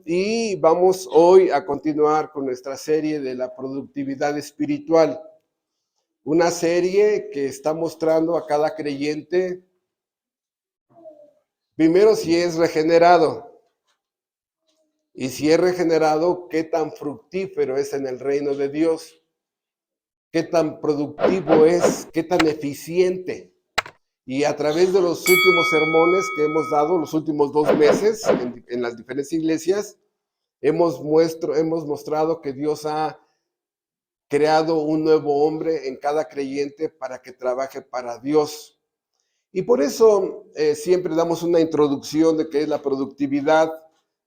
y vamos hoy a continuar con nuestra serie de la productividad espiritual. Una serie que está mostrando a cada creyente, primero, si es regenerado. Y si es regenerado, qué tan fructífero es en el reino de Dios. Qué tan productivo es, qué tan eficiente. Y a través de los últimos sermones que hemos dado, los últimos 2 meses, en las diferentes iglesias, hemos mostrado que Dios ha creado un nuevo hombre en cada creyente para que trabaje para Dios. Y por eso siempre damos una introducción de qué es la productividad,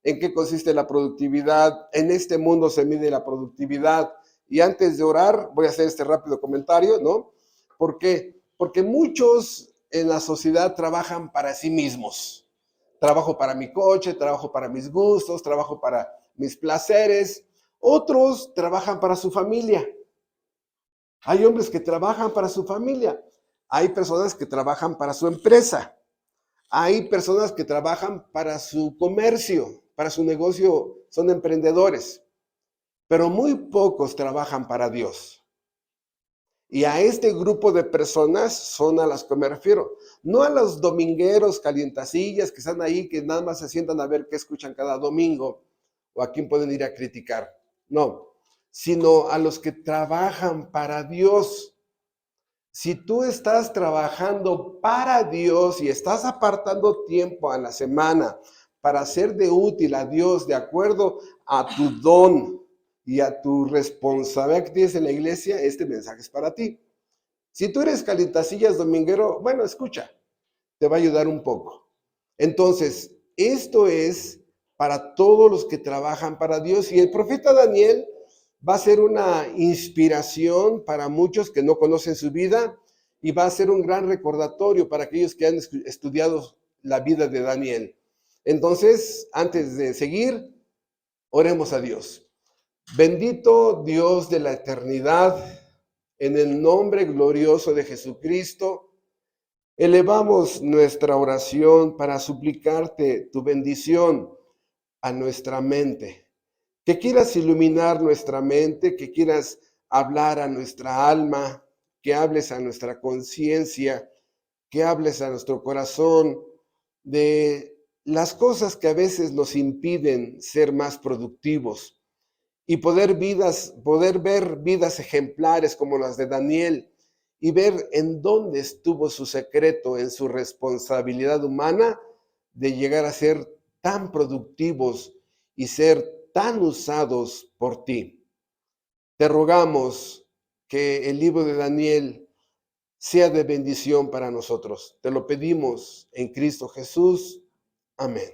en qué consiste la productividad. En este mundo se mide la productividad. Y antes de orar, voy a hacer este rápido comentario, ¿no? ¿Por qué? Porque muchos en la sociedad trabajan para sí mismos. Trabajo para mi coche, trabajo para mis gustos, trabajo para mis placeres. Otros trabajan para su familia. Hay hombres que trabajan para su familia. Hay personas que trabajan para su empresa. Hay personas que trabajan para su comercio, para su negocio. Son emprendedores. Pero muy pocos trabajan para Dios. Y a este grupo de personas son a las que me refiero. No a los domingueros calientacillas que están ahí, que nada más se sientan a ver qué escuchan cada domingo o a quién pueden ir a criticar. No, sino a los que trabajan para Dios. Si tú estás trabajando para Dios y estás apartando tiempo a la semana para ser de útil a Dios de acuerdo a tu don y a tu responsabilidad que tienes en la iglesia, este mensaje es para ti. Si tú eres calientacillas dominguero, bueno, escucha, te va a ayudar un poco. Entonces, esto es para todos los que trabajan para Dios. Y el profeta Daniel va a ser una inspiración para muchos que no conocen su vida y va a ser un gran recordatorio para aquellos que han estudiado la vida de Daniel. Entonces, antes de seguir, oremos a Dios. Bendito Dios de la eternidad, en el nombre glorioso de Jesucristo, elevamos nuestra oración para suplicarte tu bendición a nuestra mente. Que quieras iluminar nuestra mente, que quieras hablar a nuestra alma, que hables a nuestra conciencia, que hables a nuestro corazón de las cosas que a veces nos impiden ser más productivos y poder ver vidas ejemplares como las de Daniel y ver en dónde estuvo su secreto, en su responsabilidad humana de llegar a ser tan productivos y ser tan usados por ti. Te rogamos que el libro de Daniel sea de bendición para nosotros. Te lo pedimos en Cristo Jesús. Amén.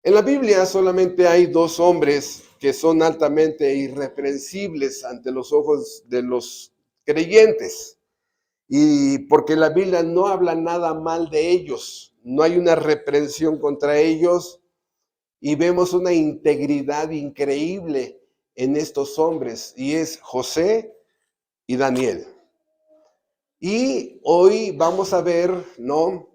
En la Biblia solamente hay 2 hombres que son altamente irreprensibles ante los ojos de los creyentes. Y porque la Biblia no habla nada mal de ellos, no hay una reprensión contra ellos y vemos una integridad increíble en estos hombres y es José y Daniel. Y hoy vamos a ver, ¿no?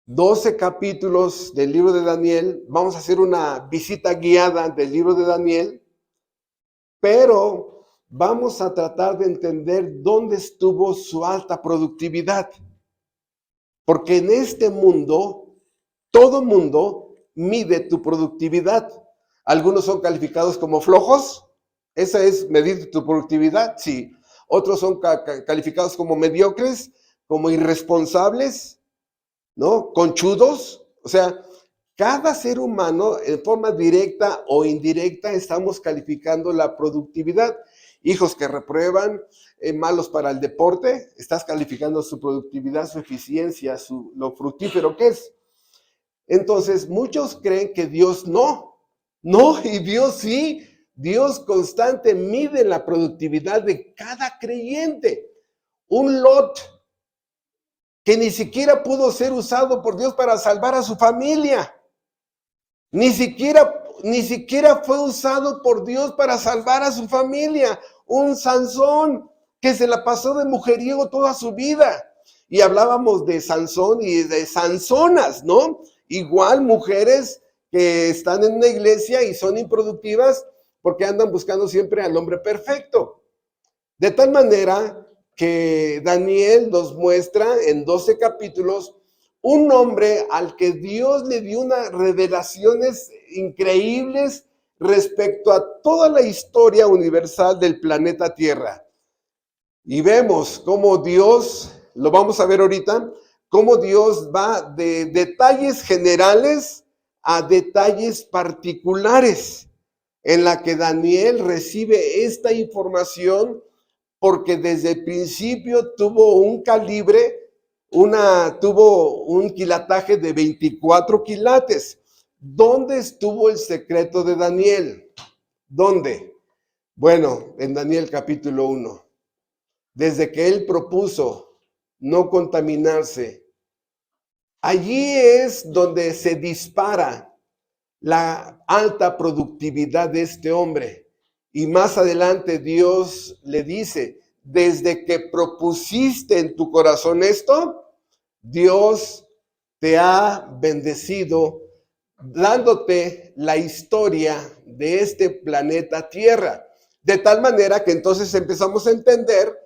12 capítulos del libro de Daniel. Vamos a hacer una visita guiada del libro de Daniel, pero vamos a tratar de entender dónde estuvo su alta productividad. Porque en este mundo, todo mundo mide tu productividad. Algunos son calificados como flojos. ¿Esa es medir tu productividad? Sí. Otros son calificados como mediocres, como irresponsables, ¿no? Conchudos. O sea, cada ser humano, en forma directa o indirecta, estamos calificando la productividad. Hijos que reprueban, malos para el deporte, estás calificando su productividad, su eficiencia, lo fructífero que es. Entonces, muchos creen que Dios no, y Dios sí. Dios constante mide la productividad de cada creyente. Un Lot que ni siquiera pudo ser usado por Dios para salvar a su familia. Ni siquiera fue usado por Dios para salvar a su familia. Un Sansón que se la pasó de mujeriego toda su vida. y hablábamos de Sansón y de Sansonas, ¿no? Igual mujeres que están en una iglesia y son improductivas porque andan buscando siempre al hombre perfecto. De tal manera que Daniel nos muestra en 12 capítulos un hombre al que Dios le dio unas revelaciones increíbles respecto a toda la historia universal del planeta Tierra. Y vemos cómo Dios, lo vamos a ver ahorita, cómo Dios va de detalles generales a detalles particulares, en la que Daniel recibe esta información porque desde el principio tuvo un calibre, tuvo un quilataje de 24 quilates. ¿Dónde estuvo el secreto de Daniel? ¿Dónde? Bueno, en Daniel capítulo 1. Desde que él propuso no contaminarse, allí es donde se dispara la alta productividad de este hombre. Y más adelante Dios le dice, desde que propusiste en tu corazón esto, Dios te ha bendecido dándote la historia de este planeta Tierra. De tal manera que entonces empezamos a entender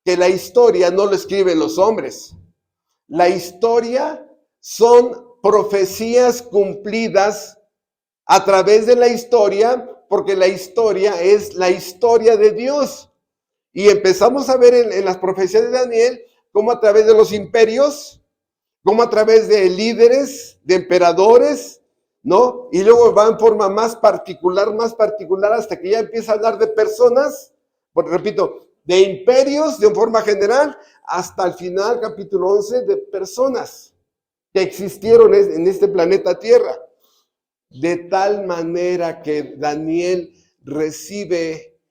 que la historia no lo escriben los hombres. La historia son profecías cumplidas a través de la historia, porque la historia es la historia de Dios. Y empezamos a ver en las profecías de Daniel cómo a través de los imperios, cómo a través de líderes, de emperadores, ¿no? Y luego va en forma más particular, hasta que ya empieza a hablar de personas, porque repito, de imperios de forma general, hasta el final, capítulo 11, de personas que existieron en este planeta Tierra. De tal manera que Daniel recibe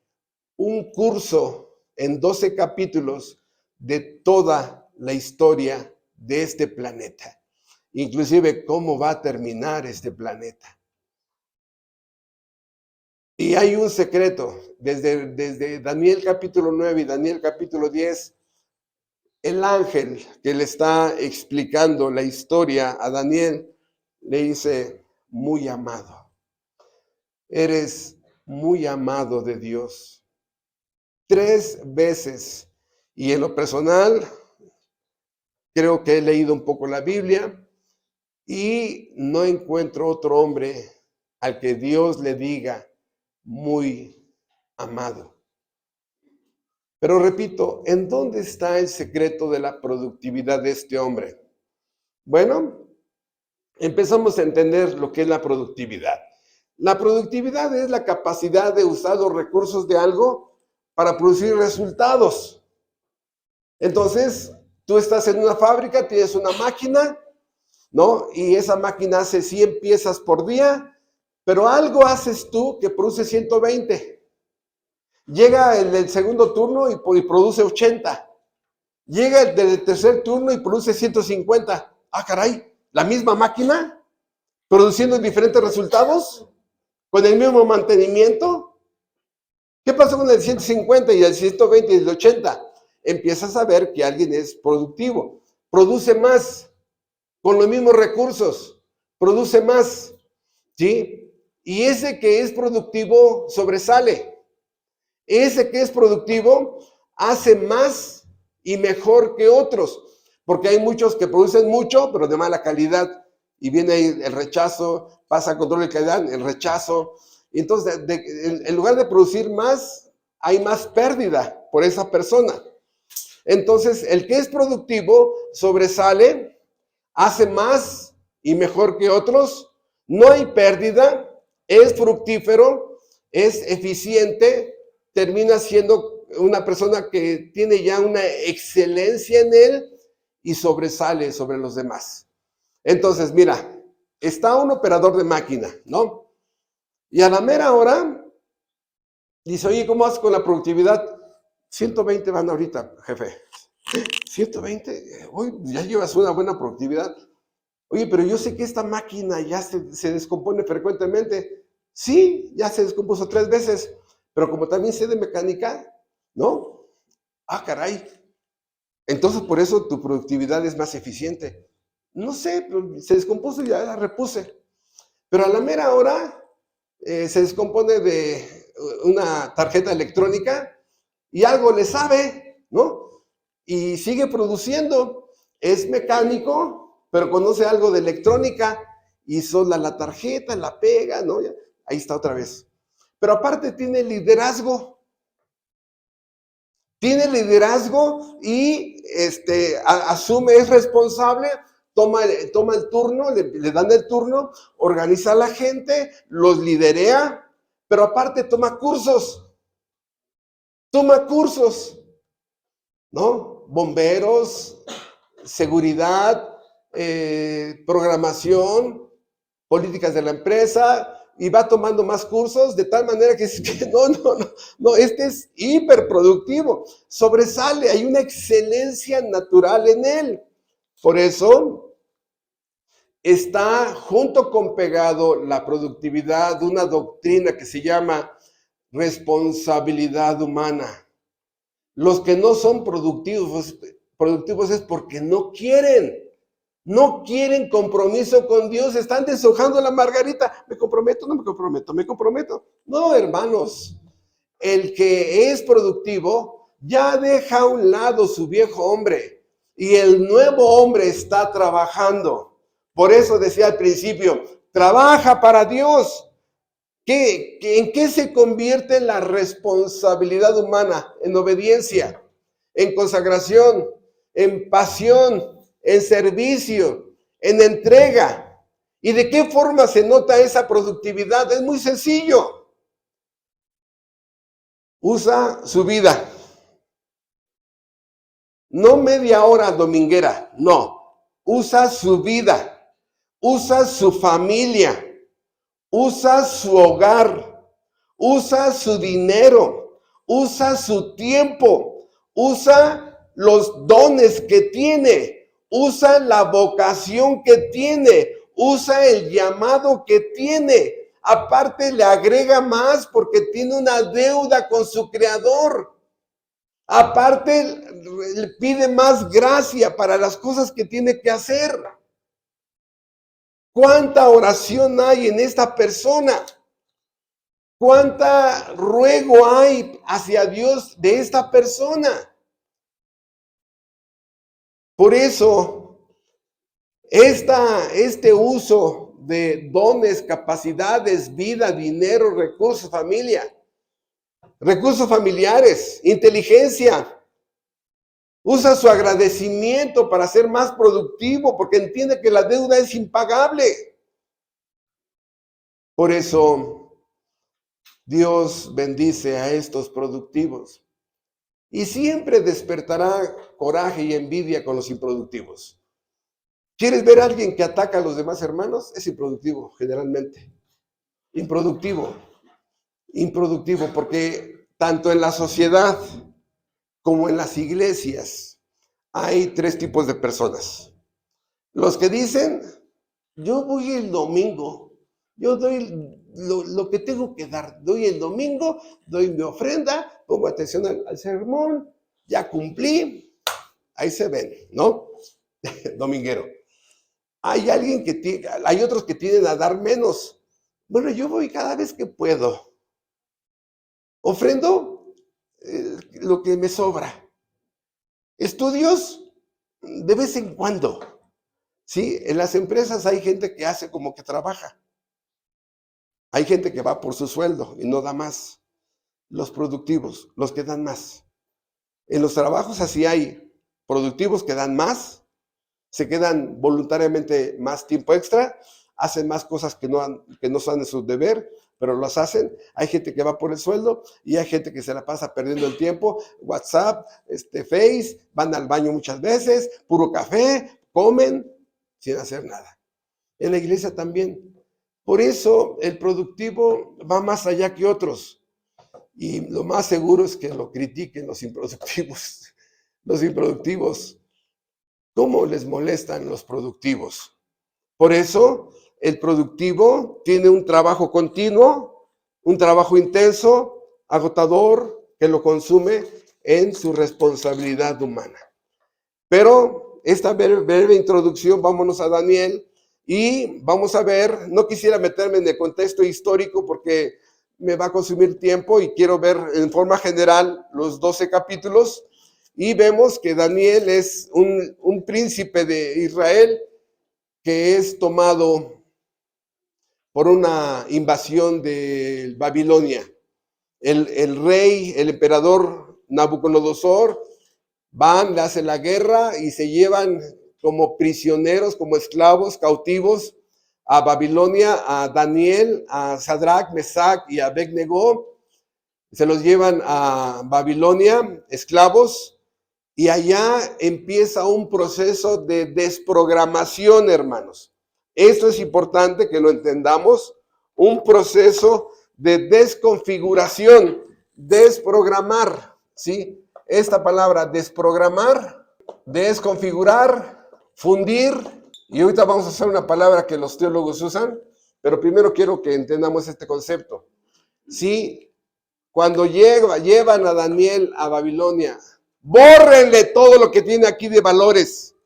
un curso en 12 capítulos de toda la historia de este planeta, inclusive cómo va a terminar este planeta. Y hay un secreto, desde Daniel capítulo 9 y Daniel capítulo 10, el ángel que le está explicando la historia a Daniel le dice, muy amado, eres muy amado de Dios. 3 veces, y en lo personal, creo que he leído un poco la Biblia y no encuentro otro hombre al que Dios le diga muy amado. Pero repito, ¿en dónde está el secreto de la productividad de este hombre? Bueno, empezamos a entender lo que es la productividad. La productividad es la capacidad de usar los recursos de algo para producir resultados. Entonces, tú estás en una fábrica, tienes una máquina, ¿no? Y esa máquina hace 100 piezas por día, pero algo haces tú que produce 120. Llega el del segundo turno y produce 80. Llega el del tercer turno y produce 150. Ah, caray, la misma máquina, produciendo diferentes resultados, con el mismo mantenimiento. ¿Qué pasó con el 150 y el 120 y el 80? Empiezas a ver que alguien es productivo, produce más, con los mismos recursos, produce más, ¿sí? Y ese que es productivo sobresale. Ese que es productivo hace más y mejor que otros, porque hay muchos que producen mucho, pero de mala calidad, y viene ahí el rechazo, pasa a control de calidad, el rechazo, y entonces en lugar de producir más, hay más pérdida por esa persona. Entonces, el que es productivo sobresale, hace más y mejor que otros, no hay pérdida, es fructífero, es eficiente, termina siendo una persona que tiene ya una excelencia en él y sobresale sobre los demás. Entonces, mira, está un operador de máquina, ¿no? Y a la mera hora dice, oye, ¿cómo vas con la productividad? 120 van ahorita, jefe. 120, hoy ya llevas una buena productividad. Oye, pero yo sé que esta máquina ya se descompone frecuentemente. Sí, ya se descompuso 3 veces, pero como también sé de mecánica, ¿no? Ah, caray, Entonces, por eso tu productividad es más eficiente. No sé, se descompuso y ya la repuse. Pero a la mera hora se descompone de una tarjeta electrónica y algo le sabe, ¿no? Y sigue produciendo. Es mecánico, pero conoce algo de electrónica y solda la tarjeta, la pega, ¿no? Ahí está otra vez. Pero aparte tiene liderazgo. Tiene liderazgo y asume, es responsable, toma el turno, le dan el turno, organiza a la gente, los liderea, pero aparte toma cursos, ¿no? Bomberos, seguridad, programación, políticas de la empresa, y va tomando más cursos de tal manera que no, este es hiperproductivo, sobresale, hay una excelencia natural en él. Por eso está junto con pegado la productividad de una doctrina que se llama responsabilidad humana. Los que no son productivos es porque no quieren. No quieren compromiso con Dios, están deshojando la margarita. Me comprometo, no me comprometo, me comprometo. No, hermanos, el que es productivo ya deja a un lado su viejo hombre y el nuevo hombre está trabajando. Por eso decía al principio, trabaja para Dios. ¿En qué se convierte la responsabilidad humana? En obediencia, en consagración, en pasión, en servicio, en entrega. ¿Y de qué forma se nota esa productividad? Es muy sencillo. Usa su vida. No media hora dominguera, no. Usa su vida. Usa su familia. Usa su hogar. Usa su dinero. Usa su tiempo. Usa los dones que tiene. Usa la vocación que tiene, usa el llamado que tiene. Aparte le agrega más porque tiene una deuda con su Creador. Aparte le pide más gracia para las cosas que tiene que hacer. ¿Cuánta oración hay en esta persona? ¿Cuánta ruego hay hacia Dios de esta persona? Por eso, este uso de dones, capacidades, vida, dinero, recursos, familia, recursos familiares, inteligencia, usa su agradecimiento para ser más productivo porque entiende que la deuda es impagable. Por eso, Dios bendice a estos productivos y siempre despertará coraje y envidia con los improductivos. ¿Quieres ver a alguien que ataca a los demás hermanos? Es improductivo, generalmente. Improductivo, porque tanto en la sociedad como en las iglesias hay tres tipos de personas. Los que dicen, yo voy el domingo, yo doy lo que tengo que dar, doy el domingo, doy mi ofrenda, pongo atención al sermón, ya cumplí, ahí se ven, ¿no? Dominguero. Hay otros que tienden a dar menos. Bueno, yo voy cada vez que puedo. Ofrendo lo que me sobra. Estudios de vez en cuando. ¿Sí? En las empresas hay gente que hace como que trabaja. Hay gente que va por su sueldo y no da más. Los productivos, los que dan más. En los trabajos así hay productivos que dan más, se quedan voluntariamente más tiempo extra, hacen más cosas que no son de su deber, pero las hacen. Hay gente que va por el sueldo y hay gente que se la pasa perdiendo el tiempo. WhatsApp, Face, van al baño muchas veces, puro café, comen sin hacer nada. En la iglesia también. Por eso el productivo va más allá que otros. Y lo más seguro es que lo critiquen los improductivos. Los improductivos. ¿Cómo les molestan los productivos? Por eso, el productivo tiene un trabajo continuo, un trabajo intenso, agotador, que lo consume en su responsabilidad humana. Pero esta breve introducción, vámonos a Daniel y vamos a ver, no quisiera meterme en el contexto histórico porque me va a consumir tiempo y quiero ver en forma general los 12 capítulos y vemos que Daniel es un príncipe de Israel que es tomado por una invasión de Babilonia. El rey, el emperador Nabucodonosor, van, le hacen la guerra y se llevan como prisioneros, como esclavos, cautivos a Babilonia, a Daniel, a Sadrach, Mesach y a Abednego. Se los llevan a Babilonia, esclavos, y allá empieza un proceso de desprogramación, hermanos. Esto es importante que lo entendamos, un proceso de desconfiguración, desprogramar, ¿sí? Esta palabra desprogramar, desconfigurar, fundir, y ahorita vamos a hacer una palabra que los teólogos usan, pero primero quiero que entendamos este concepto. ¿Sí? Cuando llevan a Daniel a Babilonia, bórrenle todo lo que tiene aquí de valores.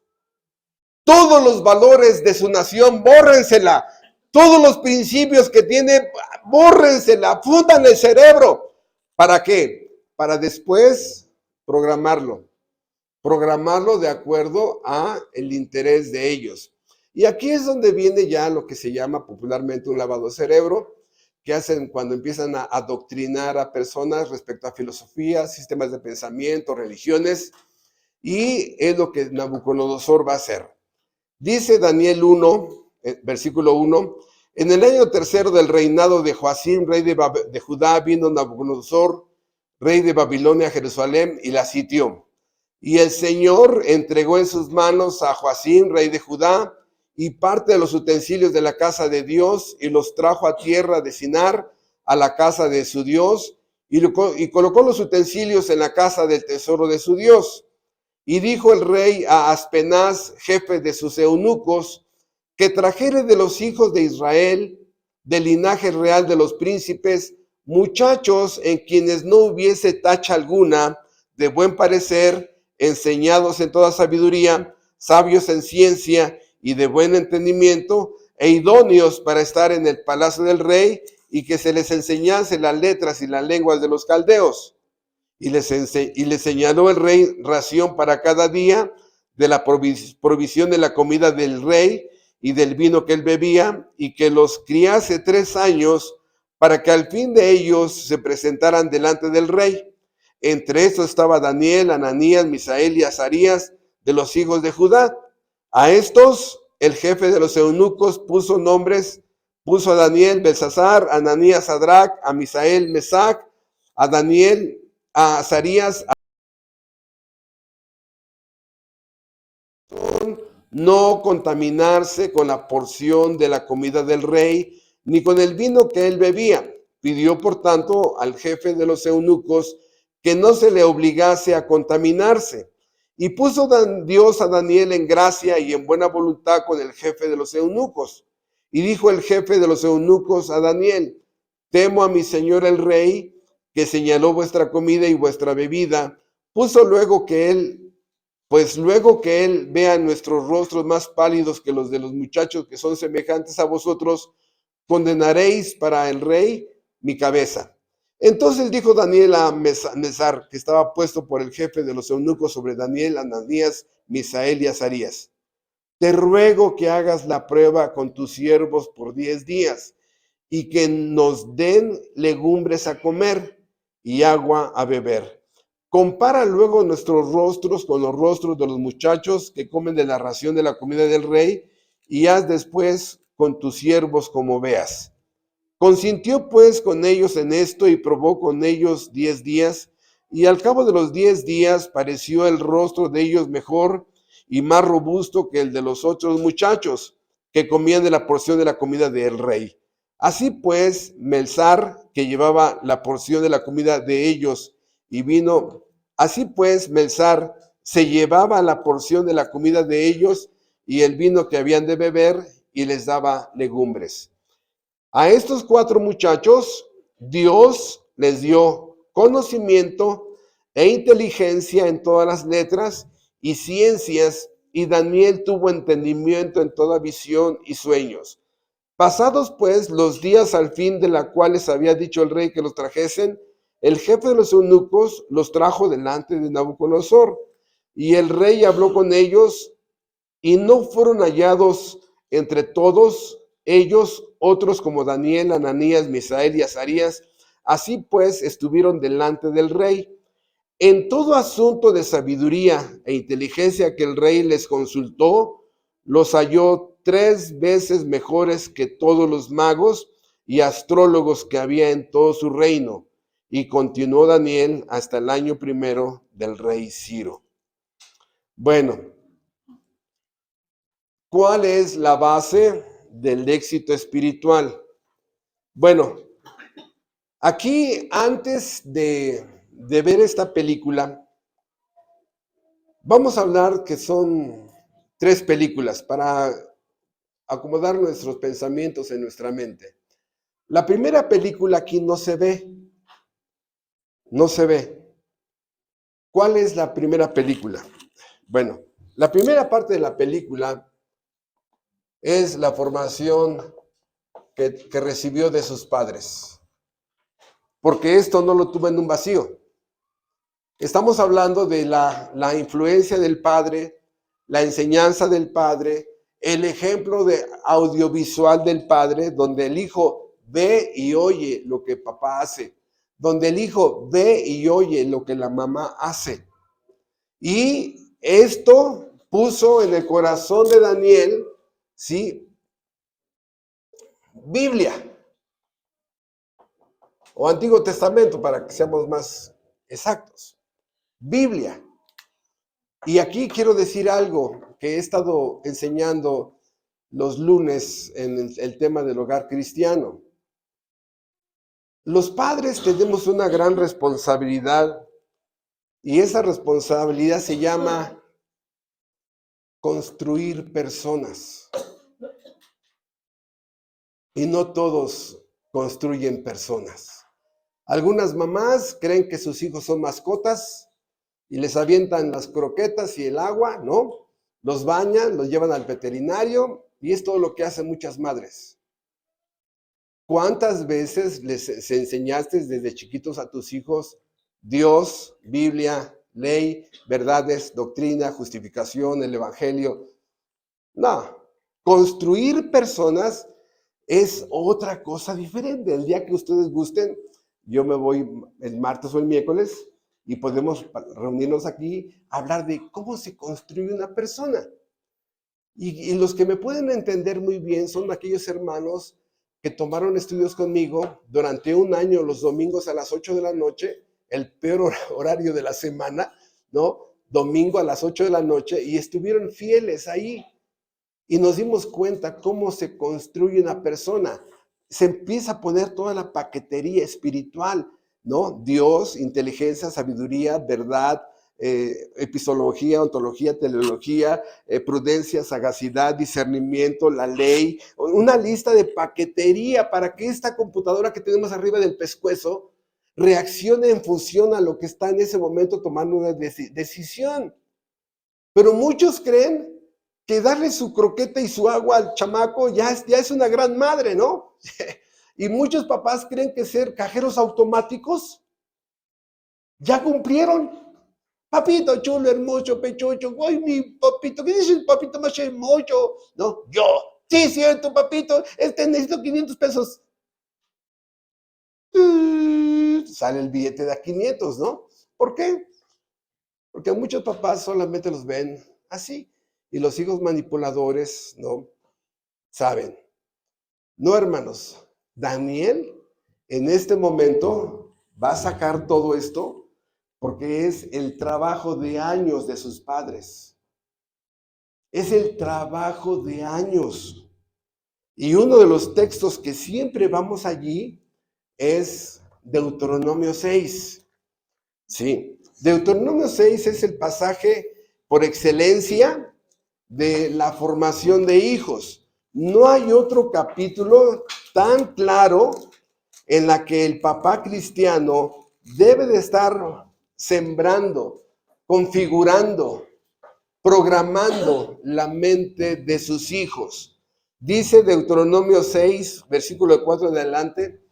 Todos los valores de su nación, bórrensela. Todos los principios que tiene, bórrensela, fundan el cerebro. ¿Para qué? Para después programarlo de acuerdo a el interés de ellos. Y aquí es donde viene ya lo que se llama popularmente un lavado de cerebro, que hacen cuando empiezan a adoctrinar a personas respecto a filosofía, sistemas de pensamiento, religiones, y es lo que Nabucodonosor va a hacer. Dice Daniel 1, versículo 1, en el año tercero del reinado de Joacim, rey de Judá, vino Nabucodonosor, rey de Babilonia, a Jerusalén, y la sitió. Y el Señor entregó en sus manos a Joacim, rey de Judá, y parte de los utensilios de la casa de Dios, y los trajo a tierra de Sinar, a la casa de su Dios, y colocó los utensilios en la casa del tesoro de su Dios. Y dijo el rey a Aspenaz, jefe de sus eunucos, que trajere de los hijos de Israel, del linaje real de los príncipes, muchachos en quienes no hubiese tacha alguna, de buen parecer, enseñados en toda sabiduría, sabios en ciencia y de buen entendimiento, e idóneos para estar en el palacio del rey, y que se les enseñase las letras y las lenguas de los caldeos. Y les señaló el rey ración para cada día de la provisión de la comida del rey y del vino que él bebía, y que los criase 3 años, para que al fin de ellos se presentaran delante del rey. Entre estos estaba Daniel, Ananías, Misael y Azarías, de los hijos de Judá. A estos el jefe de los eunucos puso a Daniel, Belsasar, a Ananías, Sadrach, a Misael, Mesach, a Daniel, a Azarías, no contaminarse con la porción de la comida del rey, ni con el vino que él bebía. Pidió, por tanto, al jefe de los eunucos que no se le obligase a contaminarse. Y puso Dios a Daniel en gracia y en buena voluntad con el jefe de los eunucos. Y dijo el jefe de los eunucos a Daniel, temo a mi señor el rey, que señaló vuestra comida y vuestra bebida. Luego que él vea nuestros rostros más pálidos que los de los muchachos que son semejantes a vosotros, condenaréis para el rey mi cabeza. Entonces dijo Daniel a Mesar, que estaba puesto por el jefe de los eunucos sobre Daniel, Ananías, Misael y Azarías, te ruego que hagas la prueba con tus siervos por 10 días y que nos den legumbres a comer y agua a beber. Compara luego nuestros rostros con los rostros de los muchachos que comen de la ración de la comida del rey, y haz después con tus siervos como veas. Consintió pues con ellos en esto y probó con ellos 10 días, y al cabo de los 10 días pareció el rostro de ellos mejor y más robusto que el de los otros muchachos que comían de la porción de la comida del rey. Así pues, Melsar, que llevaba la porción de la comida de ellos, Melsar se llevaba la porción de la comida de ellos y el vino que habían de beber, y les daba legumbres. A estos 4 muchachos, Dios les dio conocimiento e inteligencia en todas las letras y ciencias, y Daniel tuvo entendimiento en toda visión y sueños. Pasados pues los días al fin de la cuales había dicho el rey que los trajesen, el jefe de los eunucos los trajo delante de Nabucodonosor, y el rey habló con ellos, y no fueron hallados entre todos ellos otros como Daniel, Ananías, Misael y Azarías. Así pues estuvieron delante del rey. En todo asunto de sabiduría e inteligencia que el rey les consultó, los halló 3 veces mejores que todos los magos y astrólogos que había en todo su reino. Y continuó Daniel hasta el año primero del rey Ciro. Bueno, ¿cuál es la base del éxito espiritual? Bueno, aquí antes de ver esta película, vamos a hablar que son 3 películas para acomodar nuestros pensamientos en nuestra mente. La primera película aquí no se ve. No se ve. ¿Cuál es la primera película? Bueno, la primera parte de la película es la formación que recibió de sus padres. Porque esto no lo tuvo en un vacío. Estamos hablando de la influencia del padre, la enseñanza del padre, el ejemplo de audiovisual del padre, donde el hijo ve y oye lo que papá hace, donde el hijo ve y oye lo que la mamá hace. Y esto puso en el corazón de Daniel, ¿sí? Biblia o Antiguo Testamento, para que seamos más exactos. Biblia. Y aquí quiero decir algo que he estado enseñando los lunes en el tema del hogar cristiano. Los padres tenemos una gran responsabilidad y esa responsabilidad se llama construir personas. Y no todos construyen personas. Algunas mamás creen que sus hijos son mascotas y les avientan las croquetas y el agua, ¿no? Los bañan, los llevan al veterinario y es todo lo que hacen muchas madres. ¿Cuántas veces les enseñaste desde chiquitos a tus hijos Dios, Biblia, ley, verdades, doctrina, justificación, el evangelio? No, construir personas es otra cosa diferente. El día que ustedes gusten, yo me voy el martes o el miércoles y podemos reunirnos aquí a hablar de cómo se construye una persona. Y los que me pueden entender muy bien son aquellos hermanos que tomaron estudios conmigo durante un año, los domingos a las 8 de la noche, el peor horario de la semana, ¿no? Domingo a las 8 de la noche, y estuvieron fieles ahí. Y nos dimos cuenta cómo se construye una persona. Se empieza a poner toda la paquetería espiritual, ¿no? Dios, inteligencia, sabiduría, verdad, epistemología, ontología, teleología, prudencia, sagacidad, discernimiento, la ley, una lista de paquetería para que esta computadora que tenemos arriba del pescuezo reaccione en función a lo que está en ese momento tomando una decisión. Pero muchos creen que darle su croqueta y su agua al chamaco ya es una gran madre, ¿no? Y muchos papás creen que ser cajeros automáticos ya cumplieron. Papito chulo, hermoso, pechocho. Ay, mi papito, ¿qué dice el papito más hermoso? No, yo. Sí, cierto, papito. Necesito 500 pesos. Sale el billete de a 500, ¿no? ¿Por qué? Porque muchos papás solamente los ven así. Y los hijos manipuladores, ¿no? Saben. No, hermanos. Daniel, en este momento, va a sacar todo esto porque es el trabajo de años de sus padres. Es el trabajo de años. Y uno de los textos que siempre vamos allí es Deuteronomio 6. Sí, Deuteronomio 6 es el pasaje por excelencia de la formación de hijos. No hay otro capítulo tan claro en la que el papá cristiano debe de estar sembrando, configurando, programando la mente de sus hijos. Dice Deuteronomio 6, versículo 4 en adelante.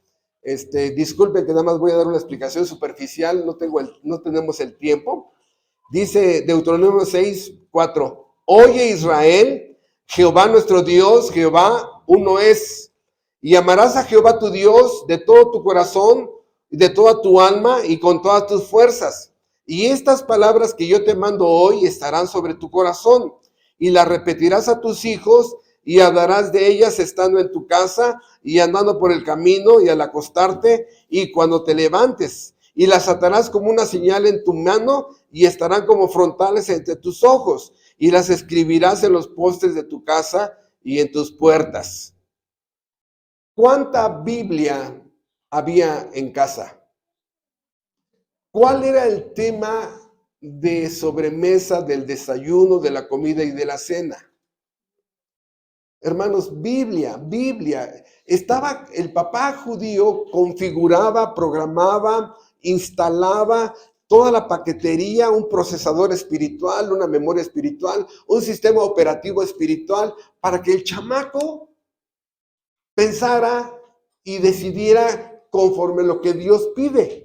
Disculpen que nada más voy a dar una explicación superficial, no tenemos el tiempo. Dice Deuteronomio 6, 4. Oye Israel, Jehová nuestro Dios, Jehová uno es. Y amarás a Jehová tu Dios de todo tu corazón, de toda tu alma y con todas tus fuerzas. Y estas palabras que yo te mando hoy estarán sobre tu corazón, y las repetirás a tus hijos, y hablarás de ellas estando en tu casa, y andando por el camino, y al acostarte, y cuando te levantes. Y las atarás como una señal en tu mano, y estarán como frontales entre tus ojos, y las escribirás en los postes de tu casa y en tus puertas. ¿Cuánta Biblia había en casa? ¿Cuál era el tema de sobremesa, del desayuno, de la comida y de la cena? Hermanos, Biblia. Estaba el papá judío, configuraba, programaba, instalaba toda la paquetería, un procesador espiritual, una memoria espiritual, un sistema operativo espiritual, para que el chamaco pensara y decidiera conforme lo que Dios pide.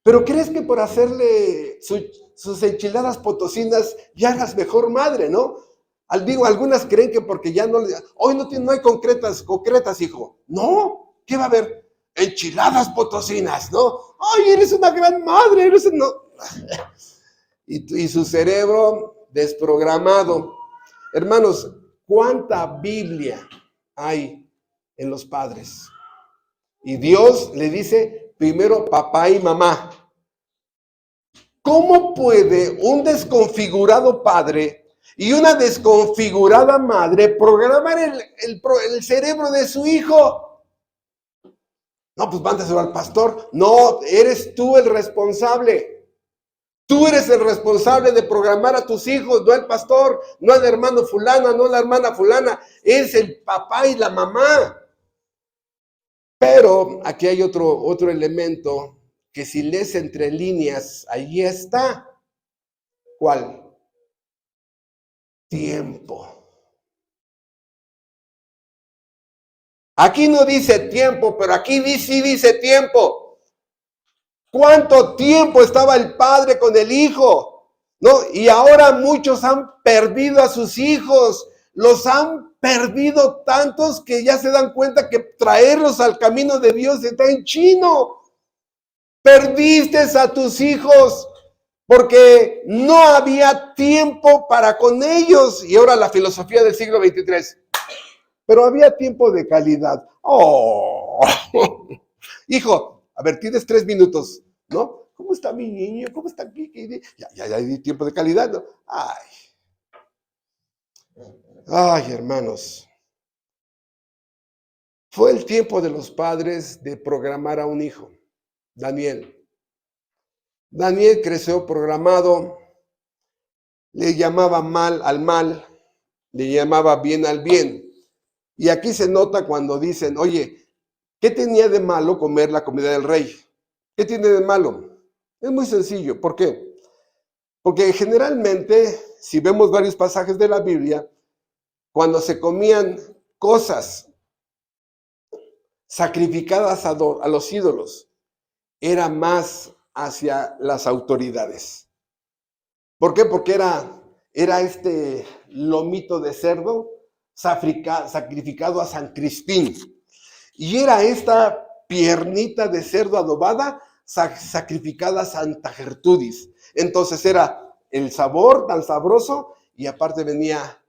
Pero ¿crees que por hacerle sus enchiladas potosinas ya eras mejor madre, no? Algunas creen que porque ya hoy no hay concretas, hijo. No, ¿qué va a haber? Enchiladas potosinas, ¿no? Ay, eres una gran madre, no. Y su cerebro desprogramado. Hermanos, ¿cuánta Biblia hay en los padres? Y Dios le dice primero papá y mamá. ¿Cómo puede un desconfigurado padre y una desconfigurada madre programar el cerebro de su hijo? No, pues mándaselo al pastor. No, eres tú el responsable. Tú eres el responsable de programar a tus hijos, no el pastor, no el hermano fulana, no la hermana fulana. Es el papá y la mamá. Pero aquí hay otro elemento que si lees entre líneas, ahí está. ¿Cuál? Tiempo. Aquí no dice tiempo, pero aquí sí dice tiempo. ¿Cuánto tiempo estaba el padre con el hijo? ¿No? Y ahora muchos han perdido a sus hijos. Los han perdido tantos que ya se dan cuenta que traerlos al camino de Dios está en chino. Perdiste a tus hijos porque no había tiempo para con ellos. Y ahora la filosofía del siglo XXIII. Pero había tiempo de calidad. ¡Oh! Hijo, a ver, tienes 3 minutos, ¿no? ¿Cómo está mi niño? ¿Cómo está aquí? Ya hay tiempo de calidad, ¿no? Ay, hermanos. Fue el tiempo de los padres de programar a un hijo. Daniel creció programado, le llamaba mal al mal, le llamaba bien al bien. Y aquí se nota cuando dicen, oye, ¿qué tenía de malo comer la comida del rey? ¿Qué tiene de malo? Es muy sencillo. ¿Por qué? Porque generalmente, si vemos varios pasajes de la Biblia, cuando se comían cosas sacrificadas a los ídolos, era más hacia las autoridades. ¿Por qué? Porque era este lomito de cerdo sacrificado a San Crispín. Y era esta piernita de cerdo adobada sacrificada a Santa Gertrudis. Entonces era el sabor tan sabroso y aparte venía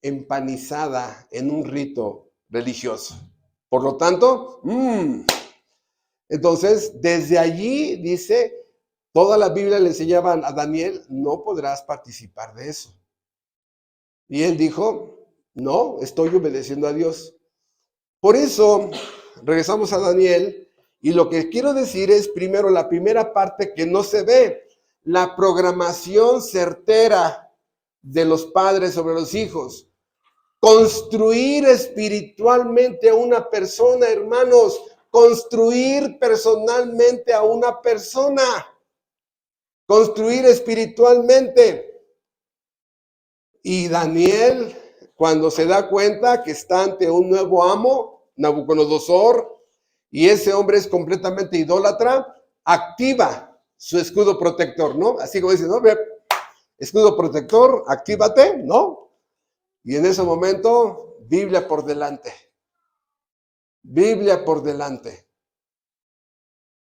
empanizada en un rito religioso. Por lo tanto, entonces desde allí dice, toda la Biblia le enseñaban a Daniel, no podrás participar de eso. Y él dijo, no, estoy obedeciendo a Dios. Por eso, regresamos a Daniel, y lo que quiero decir es primero la primera parte que no se ve, la programación certera de los padres sobre los hijos. Construir espiritualmente a una persona, hermanos, construir personalmente a una persona. Construir espiritualmente. Y Daniel, cuando se da cuenta que está ante un nuevo amo, Nabucodonosor, y ese hombre es completamente idólatra, activa su escudo protector, ¿no? Así como dice, ¿no? Escudo protector, actívate, ¿no? Y en ese momento, Biblia por delante. Biblia por delante.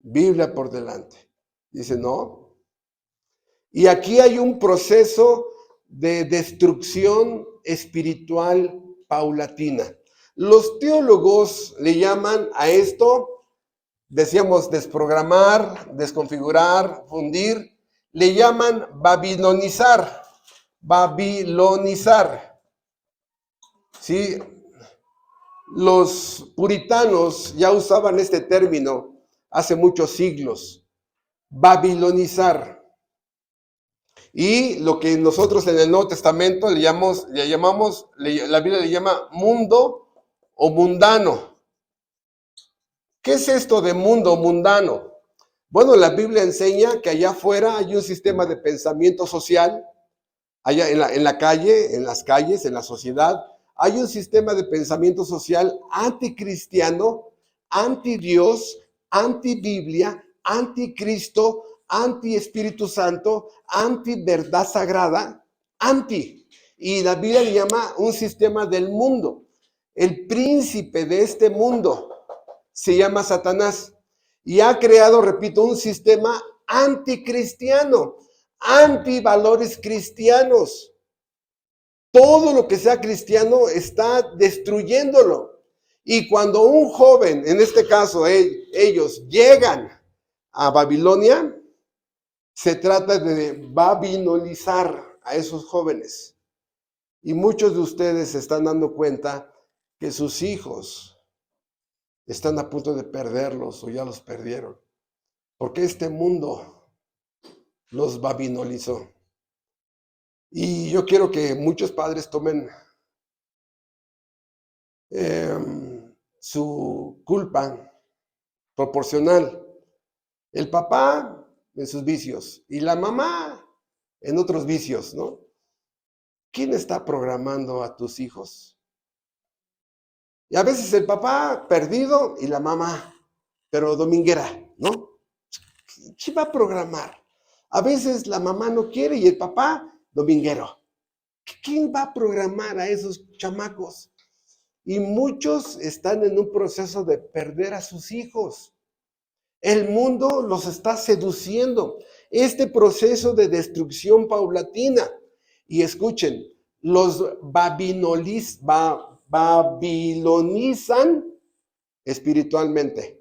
Biblia por delante. Dice, no. Y aquí hay un proceso de destrucción espiritual paulatina. Los teólogos le llaman a esto, decíamos, desprogramar, desconfigurar, fundir, le llaman babilonizar. Babilonizar. ¿Sí? Los puritanos ya usaban este término hace muchos siglos. Babilonizar. Y lo que nosotros en el Nuevo Testamento la Biblia le llama mundo o mundano. ¿Qué es esto de mundo o mundano? Bueno, la Biblia enseña que allá afuera hay un sistema de pensamiento social, allá en la calle, en las calles, en la sociedad, hay un sistema de pensamiento social anticristiano, anti-Dios, anti-Biblia, anti-Cristo, anti-Espíritu Santo, anti-verdad sagrada, anti. Y la Biblia le llama un sistema del mundo. El príncipe de este mundo se llama Satanás y ha creado, repito, un sistema anticristiano, antivalores cristianos. Todo lo que sea cristiano está destruyéndolo. Y cuando un joven, en este caso ellos, llegan a Babilonia, se trata de babilonizar a esos jóvenes. Y muchos de ustedes se están dando cuenta que sus hijos están a punto de perderlos o ya los perdieron. Porque este mundo los babilonizó. Y yo quiero que muchos padres tomen su culpa proporcional. El papá en sus vicios y la mamá en otros vicios, ¿no? ¿Quién está programando a tus hijos? Y a veces el papá perdido y la mamá, pero dominguera, ¿no? ¿Quién va a programar? A veces la mamá no quiere y el papá dominguero. ¿Quién va a programar a esos chamacos? Y muchos están en un proceso de perder a sus hijos. El mundo los está seduciendo. Este proceso de destrucción paulatina. Y escuchen, los babilonizan espiritualmente.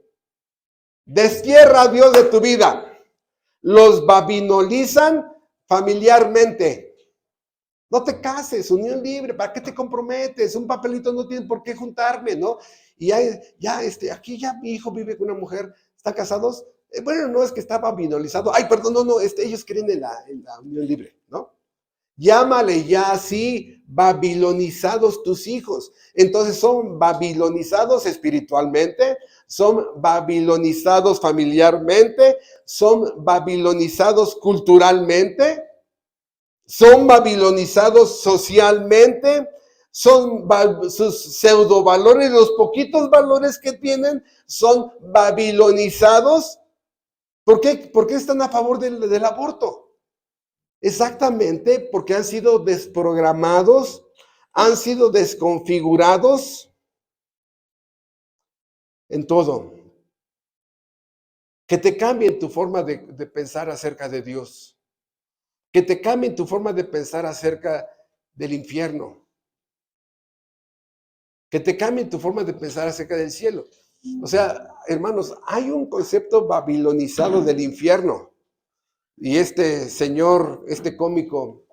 Destierra a Dios de tu vida. Los babilonizan familiarmente. No te cases, unión libre, ¿para qué te comprometes? Un papelito no tiene por qué juntarme, ¿no? Y aquí ya mi hijo vive con una mujer, ¿están casados? Bueno, no es que está babilonizado. Ay, perdón, no, ellos creen en la unión libre, ¿no? Llámale ya así, babilonizados tus hijos. Entonces son babilonizados espiritualmente, son babilonizados familiarmente, son babilonizados culturalmente, son babilonizados socialmente, sus pseudo valores, los poquitos valores que tienen, son babilonizados. ¿Por qué están a favor del aborto? Exactamente porque han sido desprogramados, han sido desconfigurados en todo. Que te cambien tu forma de pensar acerca de Dios. Que te cambien tu forma de pensar acerca del infierno. Que te cambien tu forma de pensar acerca del cielo. O sea, hermanos, hay un concepto babilonizado del infierno. Y este señor, este cómico,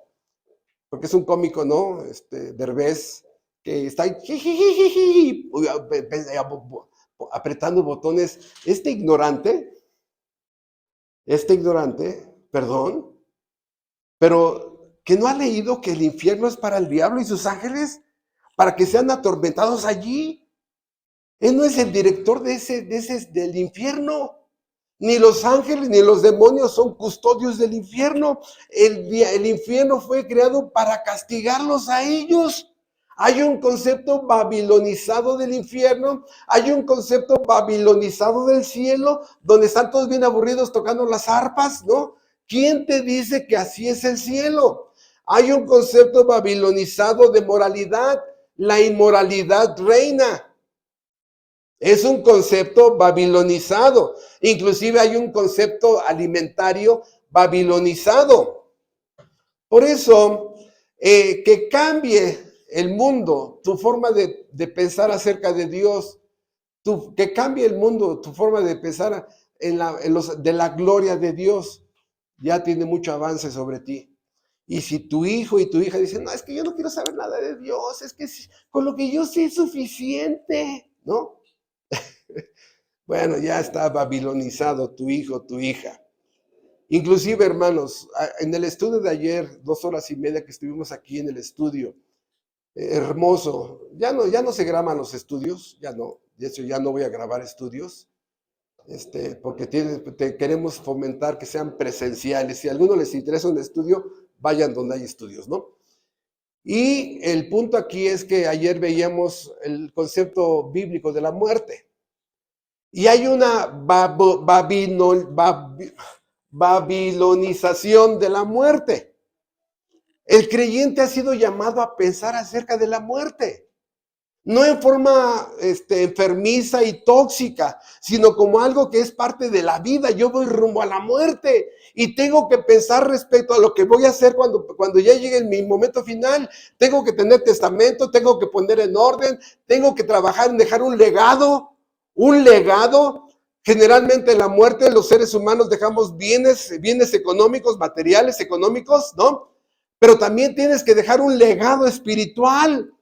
porque es un cómico, ¿no? Derbez, que está ahí, apretando botones. Este ignorante, perdón, pero que no ha leído que el infierno es para el diablo y sus ángeles, para que sean atormentados allí. Él no es el director del infierno. Ni los ángeles ni los demonios son custodios del infierno. El infierno fue creado para castigarlos a ellos. Hay un concepto babilonizado del infierno, hay un concepto babilonizado del cielo, donde están todos bien aburridos tocando las arpas, ¿no? ¿Quién te dice que así es el cielo? Hay un concepto babilonizado de moralidad, la inmoralidad reina. Es un concepto babilonizado. Inclusive hay un concepto alimentario babilonizado. Por eso, que cambie el mundo, tu forma de pensar acerca de Dios, que cambie el mundo, tu forma de pensar de la gloria de Dios, ya tiene mucho avance sobre ti. Y si tu hijo y tu hija dicen, no, es que yo no quiero saber nada de Dios, es que con lo que yo sé es suficiente, ¿no? Bueno, ya está babilonizado tu hijo, tu hija. Inclusive, hermanos, en el estudio de ayer, 2 horas y media que estuvimos aquí en el estudio, hermoso, ya no se graban los estudios, ya no, de hecho ya no voy a grabar estudios, porque queremos fomentar que sean presenciales. Si a alguno les interesa un estudio, vayan donde hay estudios, ¿no? Y el punto aquí es que ayer veíamos el concepto bíblico de la muerte. Y hay una babilonización de la muerte. El creyente ha sido llamado a pensar acerca de la muerte. No en forma enfermiza y tóxica, sino como algo que es parte de la vida. Yo voy rumbo a la muerte y tengo que pensar respecto a lo que voy a hacer cuando ya llegue mi momento final. Tengo que tener testamento, tengo que poner en orden, tengo que trabajar en dejar un legado. Un legado. Generalmente en la muerte los seres humanos dejamos bienes económicos, materiales económicos, ¿no? Pero también tienes que dejar un legado espiritual.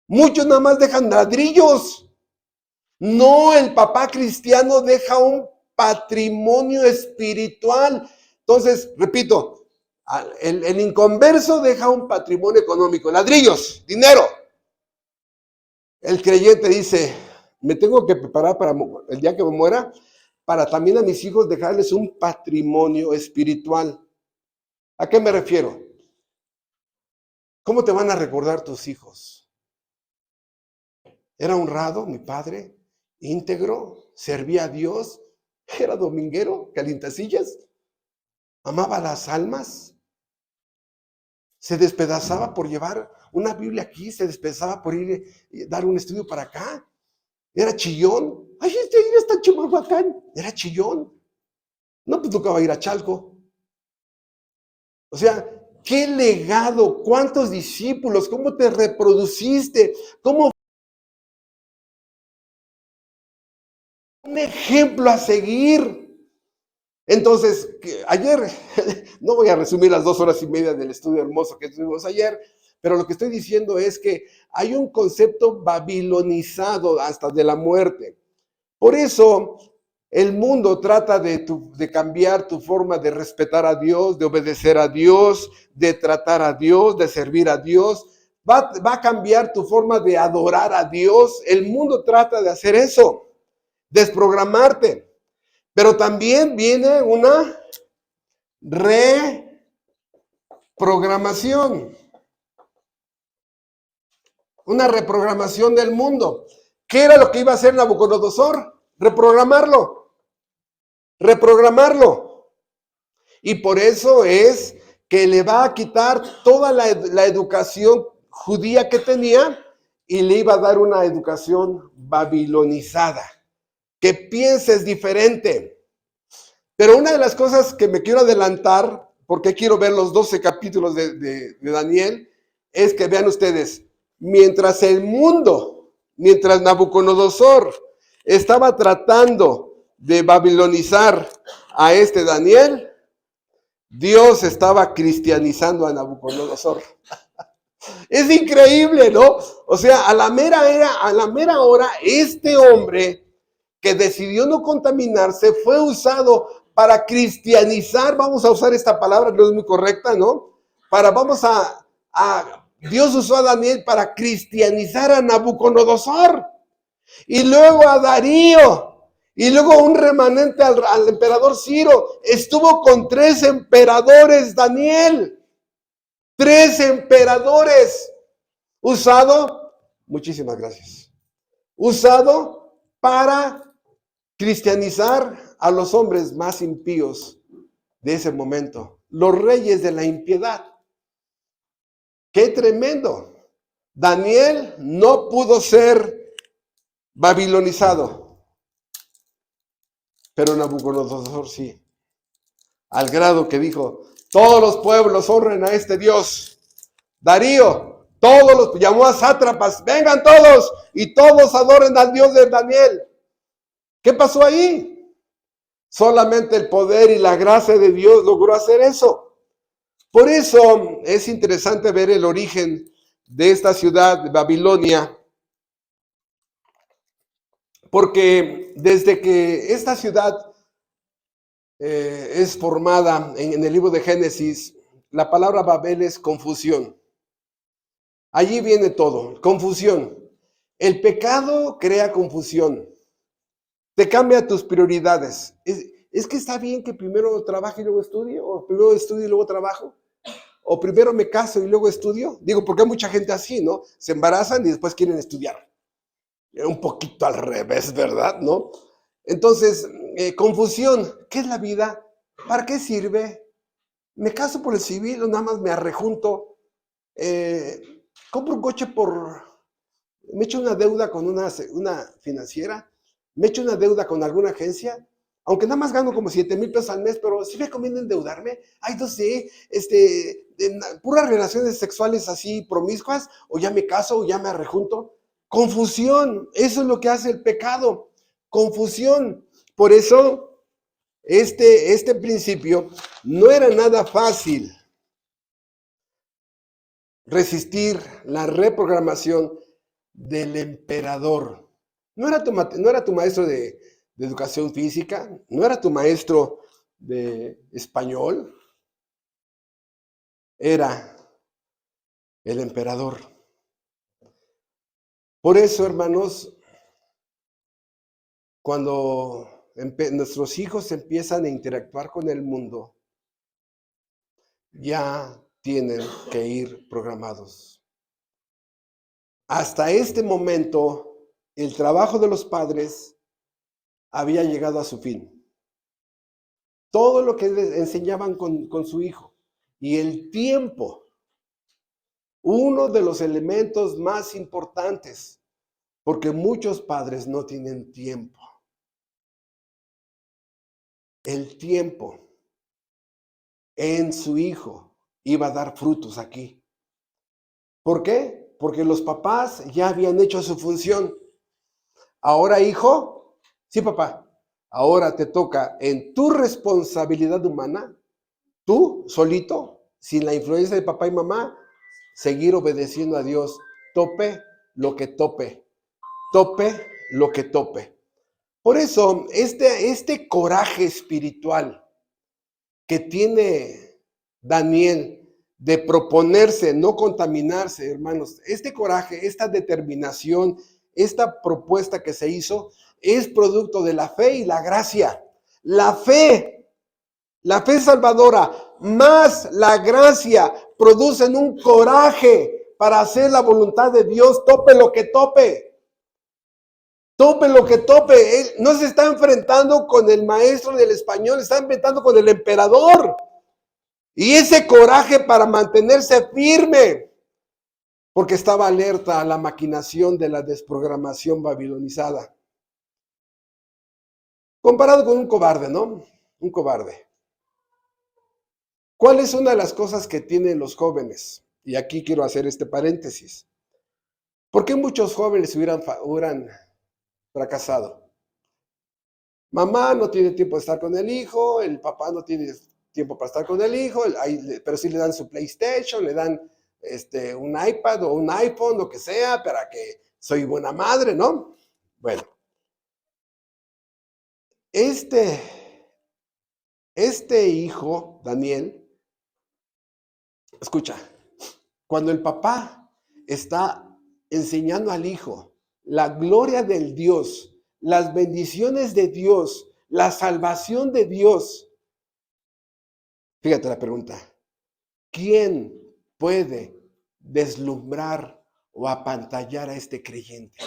Muchos nada más dejan ladrillos. No, el papá cristiano deja un patrimonio espiritual. Entonces, repito, el inconverso deja un patrimonio económico, ladrillos, dinero. El creyente dice, me tengo que preparar para el día que me muera, para también a mis hijos dejarles un patrimonio espiritual. ¿A qué me refiero? ¿Cómo te van a recordar tus hijos? ¿Era honrado mi padre? ¿Íntegro? ¿Servía a Dios? ¿Era dominguero? ¿Calientasillas? ¿Amaba las almas? ¿Se despedazaba por llevar una Biblia aquí? ¿Se despedazaba por ir a dar un estudio para acá? ¿Era chillón? ¡Ay, está Chimalhuacán! ¿Era chillón? No, pues nunca va a ir a Chalco. O sea, ¿qué legado? ¿Cuántos discípulos? ¿Cómo te reproduciste? ¿Cómo? Un ejemplo a seguir. Entonces, ayer, no voy a resumir las 2 horas y media del estudio hermoso que tuvimos ayer, pero lo que estoy diciendo es que hay un concepto babilonizado hasta de la muerte. Por eso, el mundo trata de cambiar tu forma de respetar a Dios, de obedecer a Dios, de tratar a Dios, de servir a Dios. Va a cambiar tu forma de adorar a Dios. El mundo trata de hacer eso, desprogramarte. Pero también viene una reprogramación. Una reprogramación del mundo. ¿Qué era lo que iba a hacer Nabucodonosor? Reprogramarlo. Y por eso es que le va a quitar toda la educación judía que tenía y le iba a dar una educación babilonizada. Que pienses diferente. Pero una de las cosas que me quiero adelantar, porque quiero ver los 12 capítulos de Daniel, es que vean ustedes, mientras Nabucodonosor estaba tratando de babilonizar a Daniel, Dios estaba cristianizando a Nabucodonosor. Es increíble, ¿no? O sea, a la mera hora, este hombre que decidió no contaminarse fue usado para cristianizar, vamos a usar esta palabra, no es muy correcta, ¿no? Dios usó a Daniel para cristianizar a Nabucodonosor y luego a Darío Y luego un remanente al emperador Ciro. Estuvo con 3 emperadores, Daniel. 3 emperadores. Usado, muchísimas gracias. Usado para cristianizar a los hombres más impíos de ese momento. Los reyes de la impiedad. ¡Qué tremendo! Daniel no pudo ser babilonizado, pero Nabucodonosor sí. Al grado que dijo, todos los pueblos honren a este Dios. Darío, todos los, llamó a sátrapas, vengan todos, y todos adoren al Dios de Daniel. ¿Qué pasó ahí? Solamente el poder y la gracia de Dios logró hacer eso. Por eso es interesante ver el origen de esta ciudad de Babilonia, porque desde que esta ciudad es formada en el libro de Génesis, la palabra Babel es confusión. Allí viene todo, confusión. El pecado crea confusión, te cambia tus prioridades. Es que está bien que primero trabaje y luego estudie, o primero estudie y luego trabajo. O primero me caso y luego estudio. Digo, porque hay mucha gente así, ¿no? Se embarazan y después quieren estudiar. Un poquito al revés, ¿verdad? ¿No? Entonces, confusión. ¿Qué es la vida? ¿Para qué sirve? ¿Me caso por el civil o nada más me arrejunto? ¿Compro un coche me echo una deuda con una financiera? ¿Me echo una deuda con alguna agencia? Aunque nada más gano como 7,000 pesos al mes, pero sí me conviene endeudarme. Ay, no sé, puras relaciones sexuales así promiscuas, o ya me caso, o ya me arrejunto. Confusión, eso es lo que hace el pecado, confusión. Por eso, este principio no era nada fácil resistir la reprogramación del emperador. No era tu maestro de educación física, no era tu maestro de español, era el emperador. Por eso, hermanos, cuando nuestros hijos empiezan a interactuar con el mundo, ya tienen que ir programados. Hasta este momento, el trabajo de los padres había llegado a su fin. Todo lo que les enseñaban con su hijo. Y el tiempo, uno de los elementos más importantes, porque muchos padres no tienen tiempo. El tiempo en su hijo iba a dar frutos aquí. ¿Por qué? Porque los papás ya habían hecho su función. Ahora, hijo, sí, papá, ahora te toca en tu responsabilidad humana, tú solito, sin la influencia de papá y mamá, seguir obedeciendo a Dios, tope lo que tope, tope lo que tope. Por eso, este coraje espiritual que tiene Daniel de proponerse, no contaminarse, hermanos, este coraje, esta determinación, esta propuesta que se hizo, es producto de la fe y la gracia. La fe salvadora, más la gracia, producen un coraje para hacer la voluntad de Dios, tope lo que tope. Tope lo que tope. Él no se está enfrentando con el maestro del español, está enfrentando con el emperador. Y ese coraje para mantenerse firme, porque estaba alerta a la maquinación de la desprogramación babilonizada. Comparado con un cobarde, ¿no? Un cobarde. ¿Cuál es una de las cosas que tienen los jóvenes? Y aquí quiero hacer este paréntesis. ¿Por qué muchos jóvenes hubieran fracasado? Mamá no tiene tiempo de estar con el hijo, el papá no tiene tiempo para estar con el hijo, pero sí le dan su PlayStation, le dan un iPad o un iPhone, lo que sea, para que soy buena madre, ¿no? Bueno, este hijo, Daniel, escucha, cuando el papá está enseñando al hijo la gloria del Dios, las bendiciones de Dios, la salvación de Dios. Fíjate la pregunta. ¿Quién puede deslumbrar o apantallar a este creyente?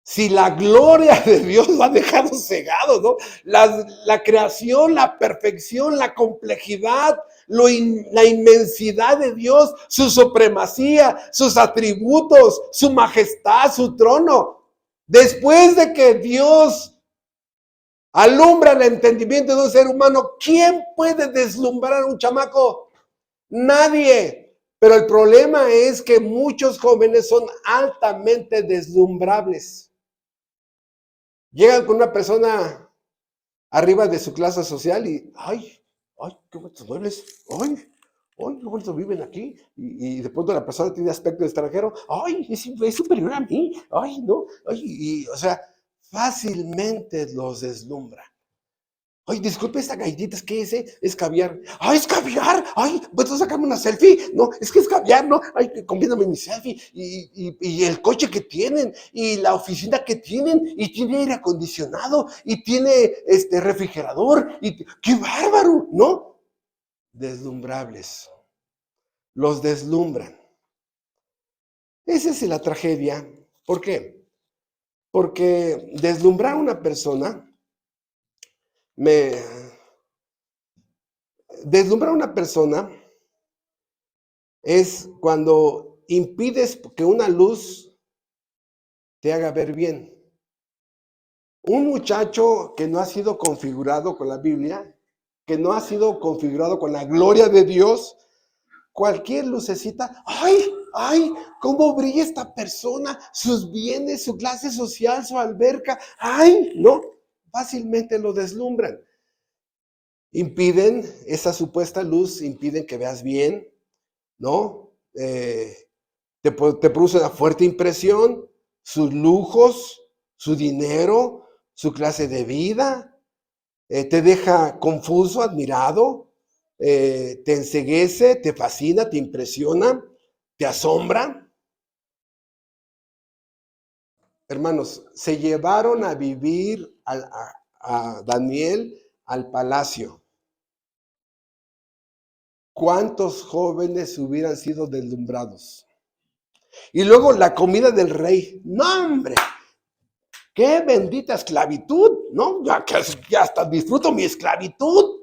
Si la gloria de Dios lo ha dejado cegado, ¿no? La creación, la perfección, la complejidad, la inmensidad de Dios, su supremacía, sus atributos, su majestad, su trono. Después de que Dios alumbra el entendimiento de un ser humano, ¿quién puede deslumbrar a un chamaco? Nadie. Pero el problema es que muchos jóvenes son altamente deslumbrables. Llegan con una persona arriba de su clase social y, ay, qué bonitos muebles, ay, qué bonitos viven aquí. Y de pronto la persona tiene aspecto de extranjero, ay, es superior a mí, ay, no, ay, o sea, fácilmente los deslumbra. Ay, disculpe, esta galletita, ¿qué es? Es caviar. ¡Ay, es caviar! ¡Ay, ¿puedo sacarme una selfie? No, es que es caviar, ¿no? ¡Ay, convídame mi selfie! Y el coche que tienen, y la oficina que tienen, y tiene aire acondicionado, y tiene refrigerador, y ¡qué bárbaro! ¿No? Deslumbrables. Los deslumbran. Esa es la tragedia. ¿Por qué? Porque deslumbrar a una persona Deslumbrar a una persona es cuando impides que una luz te haga ver bien. Un muchacho que no ha sido configurado con la Biblia, que no ha sido configurado con la gloria de Dios, cualquier lucecita, ¡ay! ¿Cómo brilla esta persona? Sus bienes, su clase social, su alberca, ¡ay! No, fácilmente lo deslumbran. Impiden, esa supuesta luz impiden que veas bien, ¿no? Te produce una fuerte impresión, sus lujos, su dinero, su clase de vida, te deja confuso, admirado, te enceguece, te fascina, te impresiona, te asombra. Hermanos, se llevaron a vivir a Daniel al palacio. ¿Cuántos jóvenes hubieran sido deslumbrados? Y luego la comida del rey. ¡No, hombre! ¡Qué bendita esclavitud! ¿No? Ya hasta disfruto mi esclavitud.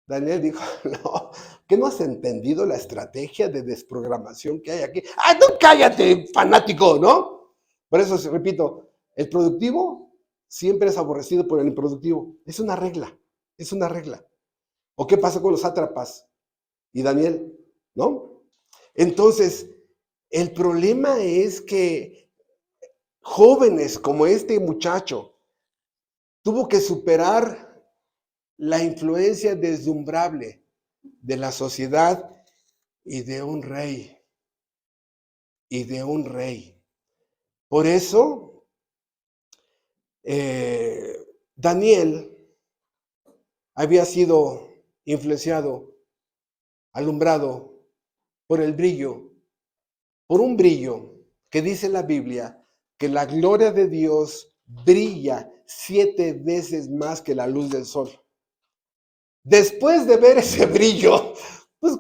Daniel dijo, no, ¿qué no has entendido la estrategia de desprogramación que hay aquí? ¡Ay, tú cállate, fanático! ¿No? Por eso, repito, el productivo siempre es aborrecido por el improductivo. Es una regla, es una regla. ¿O qué pasó con los sátrapas? Y Daniel, ¿no? Entonces, el problema es que jóvenes como este muchacho tuvo que superar la influencia deslumbrable de la sociedad y de un rey. Y de un rey. Por eso, Daniel había sido influenciado, alumbrado por el brillo, por un brillo que dice la Biblia que la gloria de Dios brilla 7 veces más que la luz del sol. Después de ver ese brillo, pues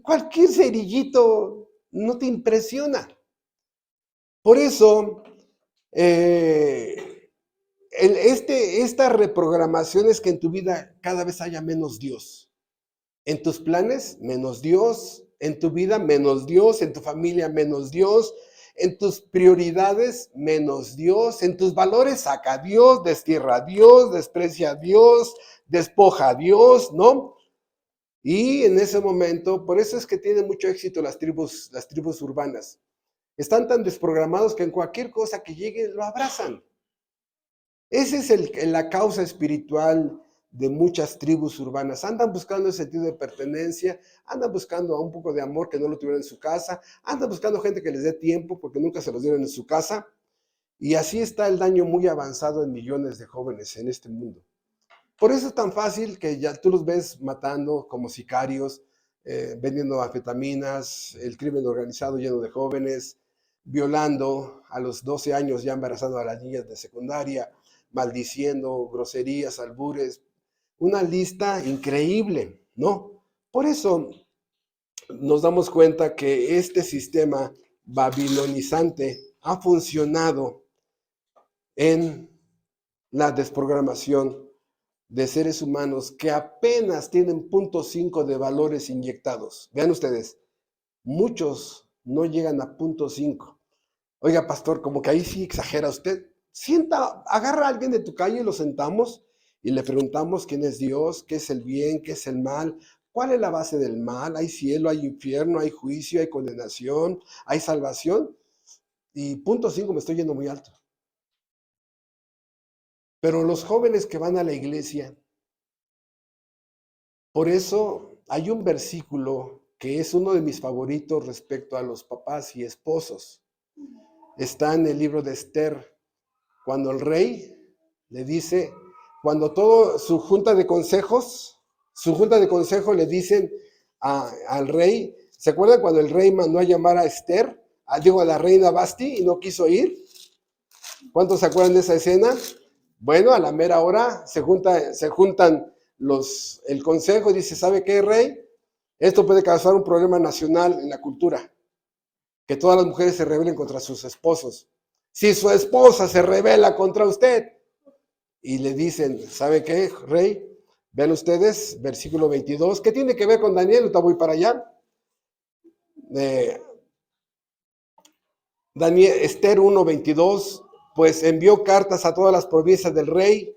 cualquier cerillito no te impresiona. Por eso, esta reprogramación es que en tu vida cada vez haya menos Dios. En tus planes, menos Dios. En tu vida, menos Dios. En tu familia, menos Dios. En tus prioridades, menos Dios. En tus valores, saca a Dios, destierra a Dios, desprecia a Dios, despoja a Dios, ¿no? Y en ese momento, por eso es que tienen mucho éxito las tribus urbanas. Están tan desprogramados que en cualquier cosa que llegue lo abrazan. Esa es la causa espiritual de muchas tribus urbanas. Andan buscando el sentido de pertenencia, andan buscando un poco de amor que no lo tuvieron en su casa, andan buscando gente que les dé tiempo porque nunca se los dieron en su casa. Y así está el daño muy avanzado en millones de jóvenes en este mundo. Por eso es tan fácil que ya tú los ves matando como sicarios, vendiendo anfetaminas, el crimen organizado lleno de jóvenes, violando, a los 12 años ya embarazando a las niñas de secundaria, maldiciendo, groserías, albures, una lista increíble, ¿no? Por eso nos damos cuenta que este sistema babilonizante ha funcionado en la desprogramación de seres humanos que apenas tienen 0.5 de valores inyectados. Vean ustedes, muchos no llegan a 0.5. Oiga, pastor, como que ahí sí exagera usted. Agarra a alguien de tu calle y lo sentamos y le preguntamos quién es Dios, qué es el bien, qué es el mal, cuál es la base del mal. Hay cielo, hay infierno, hay juicio, hay condenación, hay salvación. Y 0.5 me estoy yendo muy alto. Pero los jóvenes que van a la iglesia, por eso hay un versículo que es uno de mis favoritos respecto a los papás y esposos. Está en el libro de Esther, cuando el rey le dice, cuando todo su junta de consejo le dicen al rey, ¿se acuerdan cuando el rey mandó a llamar a Esther, a la reina Basti, y no quiso ir? ¿Cuántos se acuerdan de esa escena? Bueno, a la mera hora se juntan el consejo y dice, ¿sabe qué, rey? Esto puede causar un problema nacional en la cultura, que todas las mujeres se rebelen contra sus esposos. Si su esposa se rebela contra usted, y le dicen, ¿sabe qué, rey? Vean ustedes, versículo 22, ¿qué tiene que ver con Daniel? Ahorita voy para allá. Esther 1:22, pues envió cartas a todas las provincias del rey,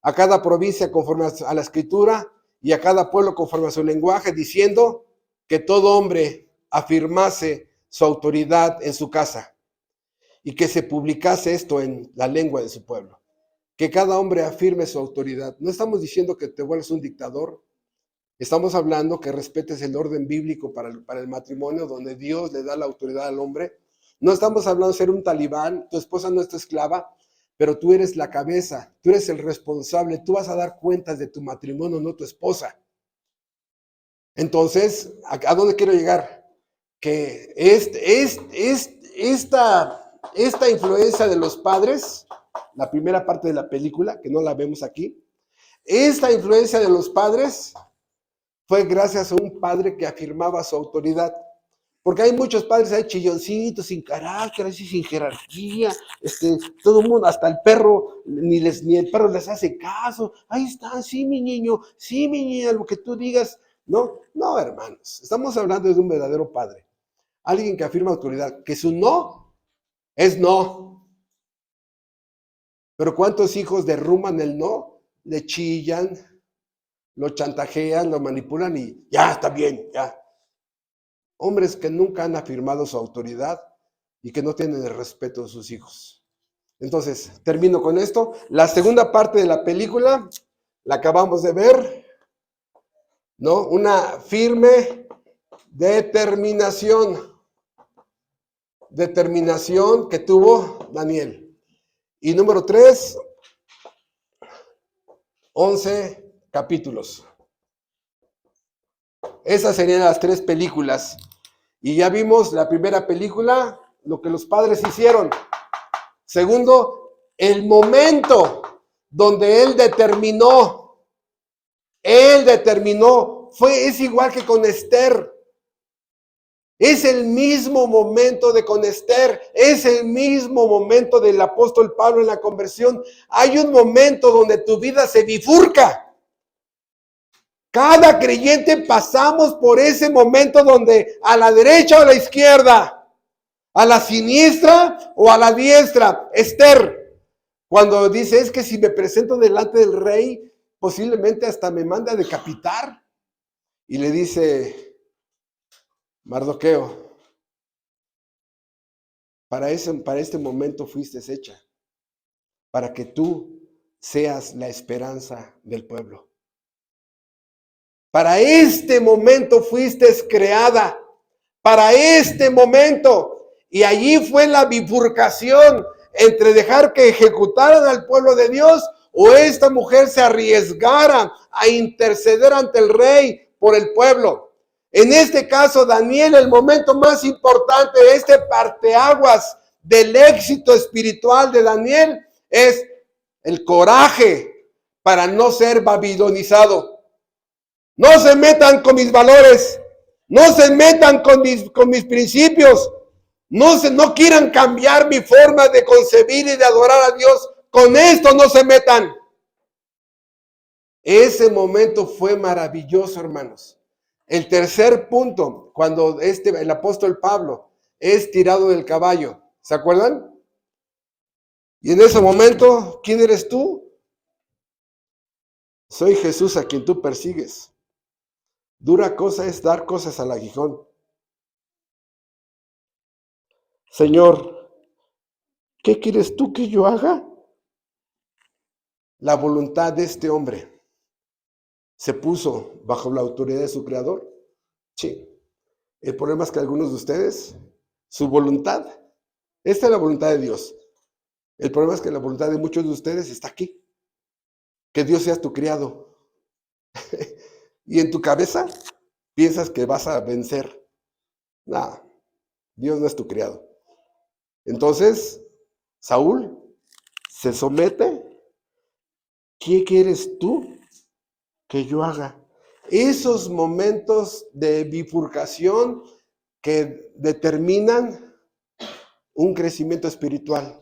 a cada provincia conforme a la escritura y a cada pueblo conforme a su lenguaje, diciendo que todo hombre afirmase su autoridad en su casa y que se publicase esto en la lengua de su pueblo. Que cada hombre afirme su autoridad. No estamos diciendo que te vuelvas un dictador. Estamos hablando que respetes el orden bíblico para el matrimonio, donde Dios le da la autoridad al hombre. No estamos hablando de ser un talibán, tu esposa no es tu esclava, pero tú eres la cabeza, tú eres el responsable, tú vas a dar cuentas de tu matrimonio, no tu esposa. Entonces, ¿a dónde quiero llegar? Que esta influencia de los padres, la primera parte de la película, que no la vemos aquí, esta influencia de los padres fue gracias a un padre que afirmaba su autoridad. Porque hay muchos padres, hay chilloncitos, sin carácter, así sin jerarquía, todo el mundo, hasta el perro, ni el perro les hace caso. Ahí está, sí mi niño, sí mi niña, lo que tú digas. No, hermanos, estamos hablando de un verdadero padre. Alguien que afirma autoridad, que su no es no. Pero ¿cuántos hijos derrumban el no? Le chillan, lo chantajean, lo manipulan y ya, está bien, ya. Hombres que nunca han afirmado su autoridad y que no tienen el respeto de sus hijos. Entonces, termino con esto. La segunda parte de la película, la acabamos de ver, ¿no? Una firme determinación que tuvo Daniel. Y número 3, 11 capítulos. Esas serían las 3 películas. Y ya vimos la primera película, lo que los padres hicieron. Segundo, el momento donde él determinó. Es igual que con Esther. Es el mismo momento de con Esther. Es el mismo momento del apóstol Pablo en la conversión. Hay un momento donde tu vida se bifurca. Cada creyente pasamos por ese momento donde a la derecha o a la izquierda, a la siniestra o a la diestra. Esther, cuando dice, es que si me presento delante del rey, posiblemente hasta me manda a decapitar. Y le dice Mardoqueo, para este momento fuiste hecha, para que tú seas la esperanza del pueblo. Para este momento fuiste creada, para este momento. Y allí fue la bifurcación entre dejar que ejecutaran al pueblo de Dios o esta mujer se arriesgara a interceder ante el rey por el pueblo. En este caso, Daniel, el momento más importante, este parteaguas del éxito espiritual de Daniel, es el coraje para no ser babilonizado. No se metan con mis valores, no se metan con mis principios, no quieran cambiar mi forma de concebir y de adorar a Dios. Con esto no se metan. Ese momento fue maravilloso, hermanos. El tercer punto, cuando el apóstol Pablo es tirado del caballo, ¿se acuerdan? Y en ese momento, ¿quién eres tú? Soy Jesús a quien tú persigues. Dura cosa es dar cosas al aguijón. Señor, ¿qué quieres tú que yo haga? La voluntad de este hombre se puso bajo la autoridad de su creador. Sí. El problema es que algunos de ustedes, su voluntad, esta es la voluntad de Dios. El problema es que la voluntad de muchos de ustedes está aquí. Que Dios sea tu criado. Y en tu cabeza piensas que vas a vencer. Nada, Dios no es tu criado. Entonces, Saúl se somete. ¿Qué quieres tú que yo haga? Esos momentos de bifurcación que determinan un crecimiento espiritual.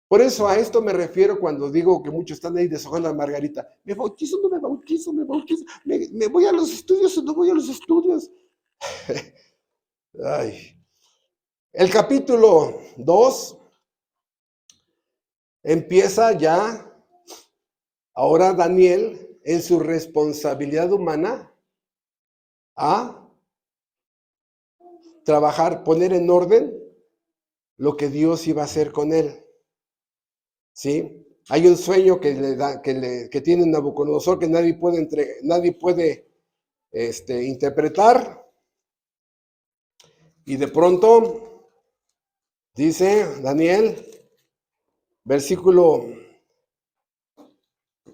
Por eso a esto me refiero cuando digo que muchos están ahí deshojando la margarita. ¿Me bautizo o no me bautizo? ¿Me bautizo? ¿Me voy a los estudios o no voy a los estudios? Ay. El capítulo 2 empieza ya, ahora Daniel, en su responsabilidad humana, a trabajar, poner en orden lo que Dios iba a hacer con él. ¿Sí? Hay un sueño que tiene Nabucodonosor que nadie puede interpretar. Y de pronto dice Daniel,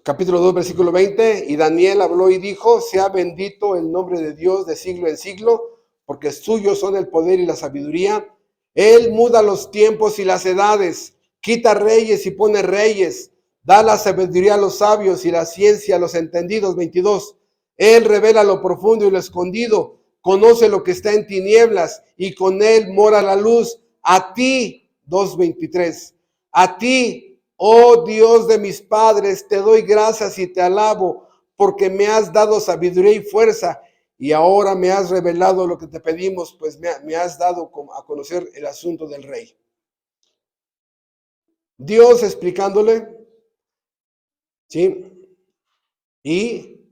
capítulo 2, versículo 20, y Daniel habló y dijo, sea bendito el nombre de Dios de siglo en siglo, porque suyos son el poder y la sabiduría. Él muda los tiempos y las edades, quita reyes y pone reyes, da la sabiduría a los sabios y la ciencia a los entendidos. 22. Él revela lo profundo y lo escondido, conoce lo que está en tinieblas y con él mora la luz. A ti, 2:23, a ti, oh Dios de mis padres, te doy gracias y te alabo, porque me has dado sabiduría y fuerza, y ahora me has revelado lo que te pedimos, pues me has dado a conocer el asunto del rey. Dios explicándole, ¿sí? Y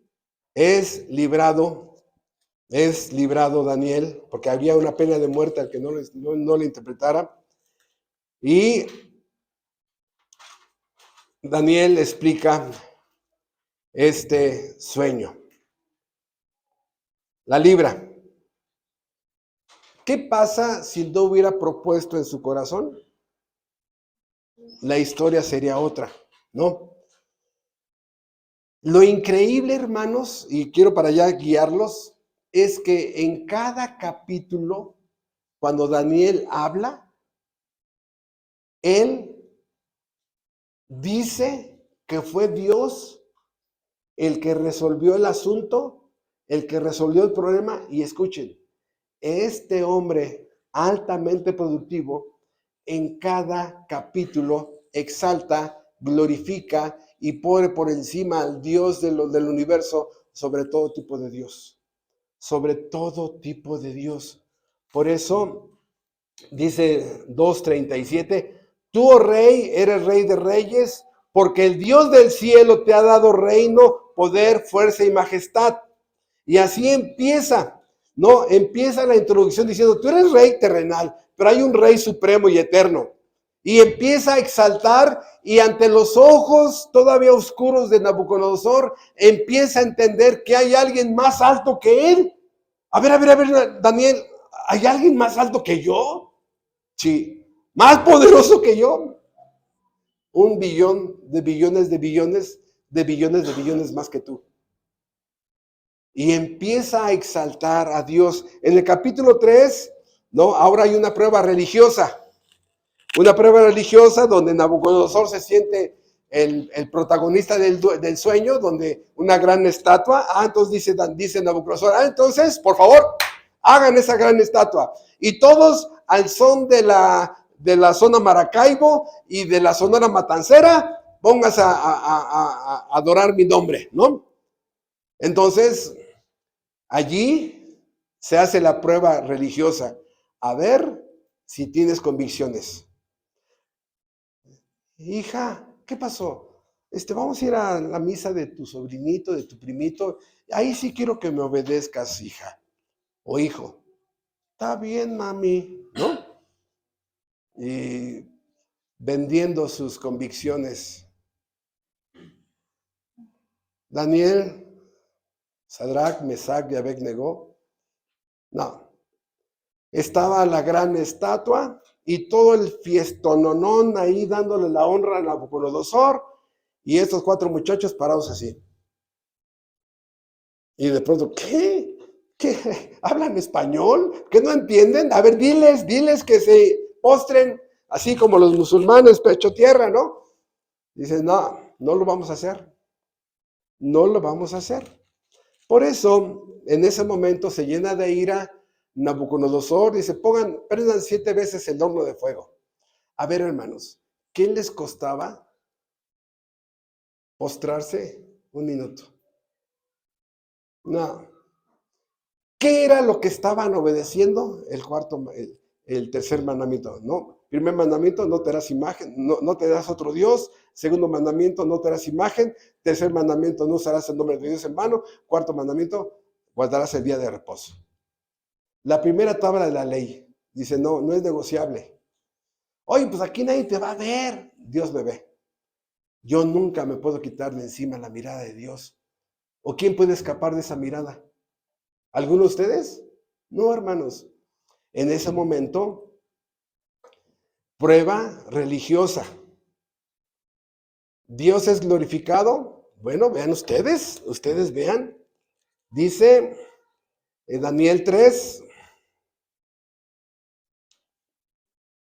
es librado Daniel, porque había una pena de muerte al que no le interpretara. Y Daniel explica este sueño. La libra. ¿Qué pasa si no hubiera propuesto en su corazón? La historia sería otra, ¿no? Lo increíble, hermanos, y quiero para allá guiarlos, es que en cada capítulo, cuando Daniel habla, él dice que fue Dios el que resolvió el asunto, el que resolvió el problema. Y escuchen, este hombre altamente productivo en cada capítulo exalta, glorifica y pone por encima al Dios del universo sobre todo tipo de Dios. Sobre todo tipo de Dios. Por eso dice 2:37, tú, oh rey, eres rey de reyes, porque el Dios del cielo te ha dado reino, poder, fuerza y majestad. Y así empieza, ¿no? Empieza la introducción diciendo, tú eres rey terrenal, pero hay un rey supremo y eterno. Y empieza a exaltar, y ante los ojos todavía oscuros de Nabucodonosor, empieza a entender que hay alguien más alto que él. A ver, Daniel, ¿hay alguien más alto que yo? Sí, más poderoso que yo. 1 billón de billones de billones de billones de billones más que tú. y empieza a exaltar a Dios. En el capítulo 3, ¿no? Ahora hay una prueba religiosa. Una prueba religiosa donde Nabucodonosor se siente el protagonista del sueño, donde una gran estatua. Entonces dice Nabucodonosor, entonces, por favor, hagan esa gran estatua. Y todos al son de la zona Maracaibo y de la Sonora Matancera, pónganse a adorar mi nombre, ¿no? Entonces, allí se hace la prueba religiosa. A ver si tienes convicciones. Hija, ¿qué pasó? Vamos a ir a la misa de tu sobrinito, de tu primito. Ahí sí quiero que me obedezcas, hija o hijo. Está bien, mami, ¿no? Y vendiendo sus convicciones. Daniel, Sadrach, Mesach y Abednego. No. Estaba la gran estatua y todo el fiestononón ahí dándole la honra a Nabucodonosor y estos 4 muchachos parados así. Y de pronto, ¿qué? ¿Hablan español? ¿Qué no entienden? A ver, diles que se postren, así como los musulmanes, pecho tierra, ¿no? Dicen, no lo vamos a hacer. No lo vamos a hacer. Por eso, en ese momento se llena de ira Nabucodonosor, dice, prendan 7 veces el horno de fuego. A ver, hermanos, ¿qué les costaba postrarse 1 minuto? No. ¿Qué era lo que estaban obedeciendo? El tercer mandamiento, ¿no? Primer mandamiento, no te harás imagen, no te darás otro Dios. Segundo mandamiento, no te harás imagen. Tercer mandamiento, no usarás el nombre de Dios en vano. Cuarto mandamiento, guardarás el día de reposo. La primera tabla de la ley dice, no es negociable. Oye, pues aquí nadie te va a ver. Dios me ve. Yo nunca me puedo quitar de encima la mirada de Dios. ¿O quién puede escapar de esa mirada? ¿Alguno de ustedes? No, hermanos. En ese momento, prueba religiosa. ¿Dios es glorificado? Bueno, vean ustedes vean. Dice en Daniel 3,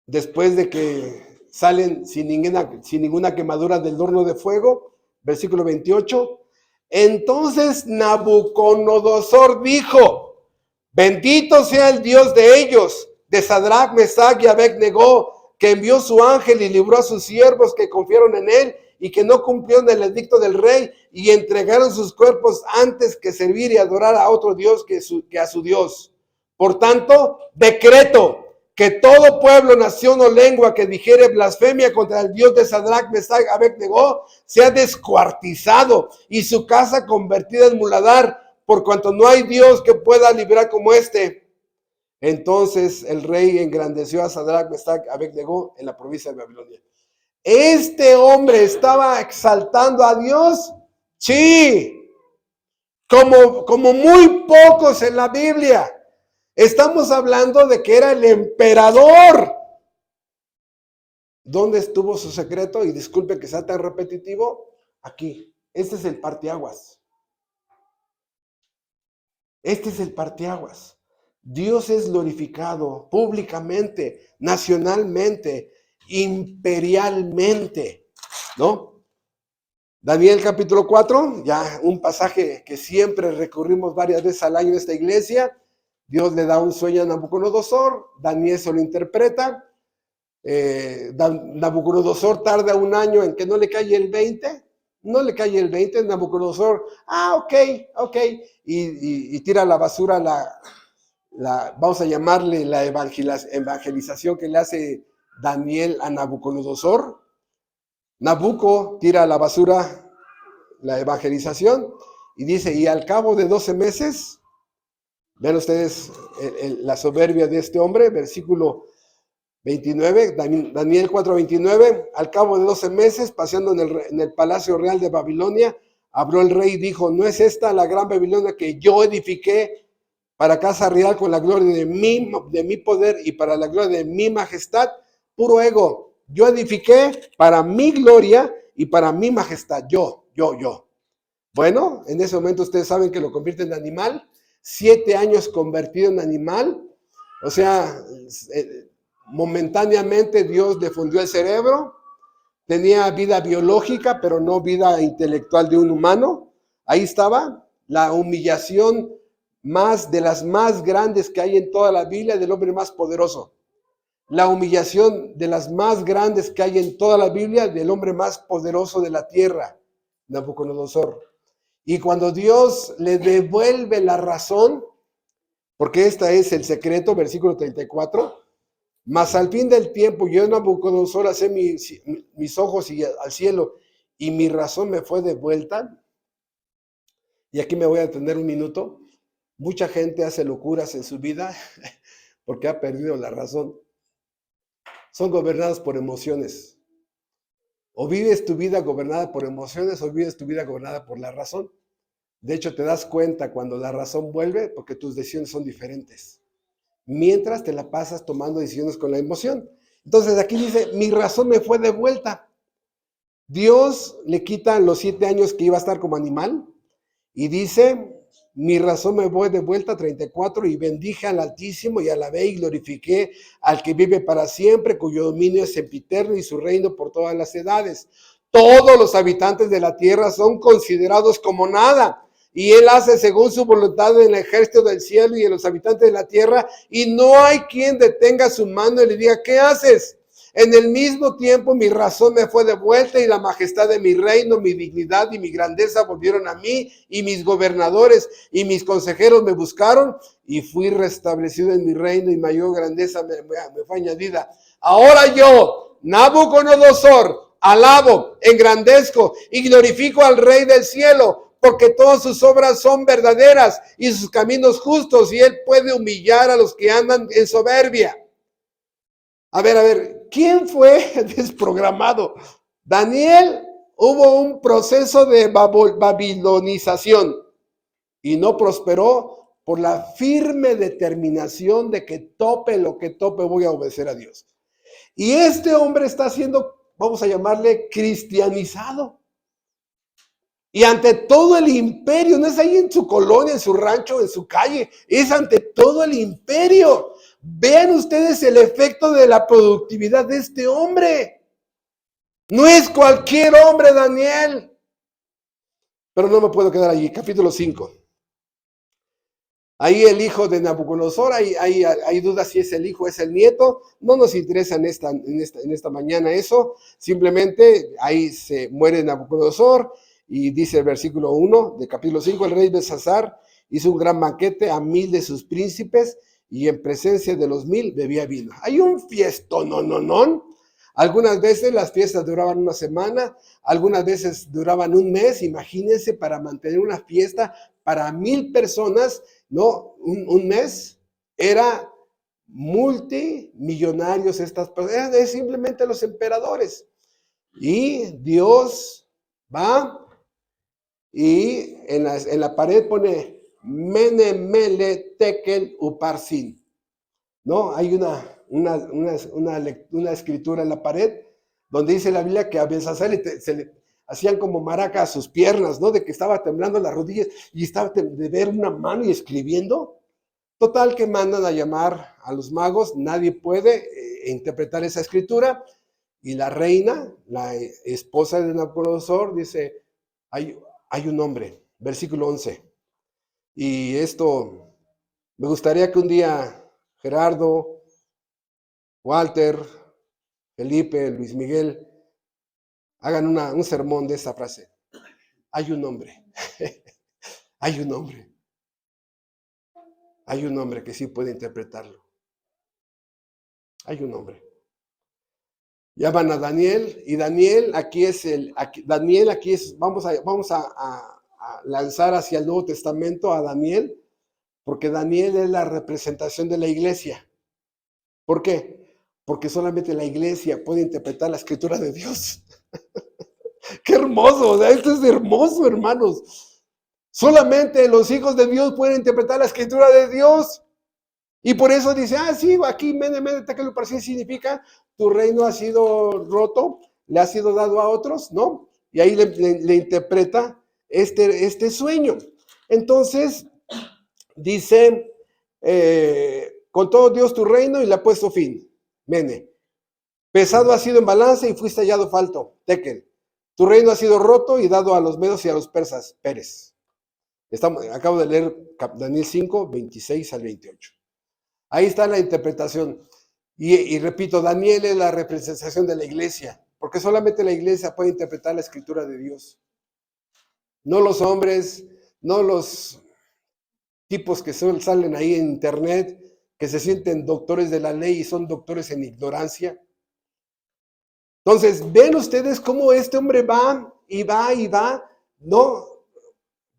después de que salen sin ninguna quemadura del horno de fuego, versículo 28, entonces Nabucodonosor dijo, bendito sea el Dios de ellos, de Sadrach, Mesach y Abednego, que envió su ángel y libró a sus siervos que confiaron en él y que no cumplieron el edicto del rey y entregaron sus cuerpos antes que servir y adorar a otro Dios que a su Dios. Por tanto, decreto que todo pueblo, nación o lengua que dijere blasfemia contra el Dios de Sadrach, Mesach y Abednego sea descuartizado y su casa convertida en muladar, por cuanto no hay Dios que pueda librar como este. Entonces el rey engrandeció a Sadrach, Mesach y Abednego en la provincia de Babilonia. ¿Este hombre estaba exaltando a Dios? Sí, como muy pocos en la Biblia. Estamos hablando de que era el emperador. ¿Dónde estuvo su secreto? Y disculpe que sea tan repetitivo. Aquí. Este es el parteaguas. Este es el parteaguas. Dios es glorificado públicamente, nacionalmente, imperialmente, ¿no? Daniel capítulo 4, ya un pasaje que siempre recurrimos varias veces al año en esta iglesia. Dios le da un sueño a Nabucodonosor, Daniel se lo interpreta, Nabucodonosor tarda 1 año en que no le cae el 20, Nabucodonosor, ok, y tira a la basura vamos a llamarle la evangelización que le hace Daniel a Nabucodonosor. Nabucco tira a la basura la evangelización y dice, y al cabo de 12 meses, vean ustedes la soberbia de este hombre, versículo 29, Daniel 4:29, al cabo de 12 meses, paseando en el palacio real de Babilonia, habló el rey y dijo, ¿no es esta la gran Babilonia que yo edifiqué para casa real con la gloria de mi poder y para la gloria de mi majestad? Puro ego. Yo edifiqué para mi gloria y para mi majestad. Yo. Bueno, en ese momento ustedes saben que lo convierte en animal. 7 años convertido en animal. O sea, momentáneamente Dios le fundió el cerebro. Tenía vida biológica, pero no vida intelectual de un humano. Ahí estaba la humillación de las más grandes que hay en toda la Biblia del hombre más poderoso. La humillación de las más grandes que hay en toda la Biblia del hombre más poderoso de la tierra, Nabucodonosor. Y cuando Dios le devuelve la razón, porque este es el secreto, versículo 34, mas al fin del tiempo yo, Nabucodonosor, alcé mis ojos al cielo y mi razón me fue devuelta. Y aquí me voy a detener un minuto. Mucha gente hace locuras en su vida porque ha perdido la razón. Son gobernados por emociones. O vives tu vida gobernada por emociones o vives tu vida gobernada por la razón. De hecho, te das cuenta cuando la razón vuelve porque tus decisiones son diferentes. Mientras te la pasas tomando decisiones con la emoción. Entonces aquí dice, mi razón me fue devuelta. Dios le quita los 7 años que iba a estar como animal y dice, mi razón me fue devuelta, 34, y bendije al Altísimo y alabé y glorifiqué al que vive para siempre, cuyo dominio es sempiterno y su reino por todas las edades. Todos los habitantes de la tierra son considerados como nada. Y él hace según su voluntad en el ejército del cielo y en los habitantes de la tierra, y no hay quien detenga su mano y le diga, ¿qué haces? En el mismo tiempo mi razón me fue devuelta y la majestad de mi reino, mi dignidad y mi grandeza volvieron a mí, y mis gobernadores y mis consejeros me buscaron y fui restablecido en mi reino y mayor grandeza me fue añadida. Ahora yo, Nabucodonosor, alabo, engrandezco y glorifico al Rey del cielo, porque todas sus obras son verdaderas y sus caminos justos, y él puede humillar a los que andan en soberbia. A ver, ¿quién fue desprogramado? Daniel, hubo un proceso de babilonización y no prosperó por la firme determinación de que tope lo que tope, voy a obedecer a Dios. Y este hombre está siendo, vamos a llamarle, cristianizado. Y ante todo el imperio, no es ahí en su colonia, en su rancho, en su calle, es ante todo el imperio. Vean ustedes el efecto de la productividad de este hombre. No es cualquier hombre, Daniel. Pero no me puedo quedar allí. Capítulo 5. Ahí el hijo de Nabucodonosor, hay dudas si es el hijo o es el nieto. No nos interesa en esta mañana eso. Simplemente ahí se muere Nabucodonosor. Y dice el versículo 1 de capítulo 5, el rey Belsasar hizo un gran banquete a 1000 de sus príncipes y en presencia de los 1000 bebía vino. Hay un fiestón, no. Algunas veces las fiestas duraban una semana, algunas veces duraban un mes. Imagínense, para mantener una fiesta para 1000 personas, ¿no? Un mes era multimillonarios estas personas, es simplemente los emperadores. Y Dios va y en la pared pone Mene, Mele, Tekel, Uparsin. ¿No? Hay una escritura en la pared donde dice la Biblia que a Belsasar se le hacían como maraca a sus piernas, ¿no? De que estaba temblando las rodillas y estaba de ver una mano y escribiendo. Total que mandan a llamar a los magos, nadie puede interpretar esa escritura, y la reina, la esposa de Nabucodonosor, dice, hay un hombre, versículo 11. Y esto, me gustaría que un día Gerardo, Walter, Felipe, Luis Miguel, hagan un sermón de esa frase. Hay un hombre. Hay un hombre. Hay un hombre que sí puede interpretarlo. Hay un hombre. Llaman a Daniel, y Daniel aquí es vamos a lanzar hacia el Nuevo Testamento a Daniel, porque Daniel es la representación de la iglesia. ¿Por qué? Porque solamente la iglesia puede interpretar la escritura de Dios. ¡Qué hermoso! O sea, esto es hermoso, hermanos. Solamente los hijos de Dios pueden interpretar la escritura de Dios. Y por eso dice, sí, aquí Mene, Tekel, Uparsin significa tu reino ha sido roto, le ha sido dado a otros, ¿no? Y ahí le interpreta este sueño. Entonces, dice, con todo Dios tu reino y le ha puesto fin. Mene. Pesado ha sido en balanza y fuiste hallado falto. Tekel. Tu reino ha sido roto y dado a los medos y a los persas. Pérez. Acabo de leer Daniel 5, 26 al 28. Ahí está la interpretación. Y repito, Daniel es la representación de la iglesia, porque solamente la iglesia puede interpretar la escritura de Dios. No los hombres, no los tipos que salen ahí en internet, que se sienten doctores de la ley y son doctores en ignorancia. Entonces, ven ustedes cómo este hombre va y va y va, ¿no?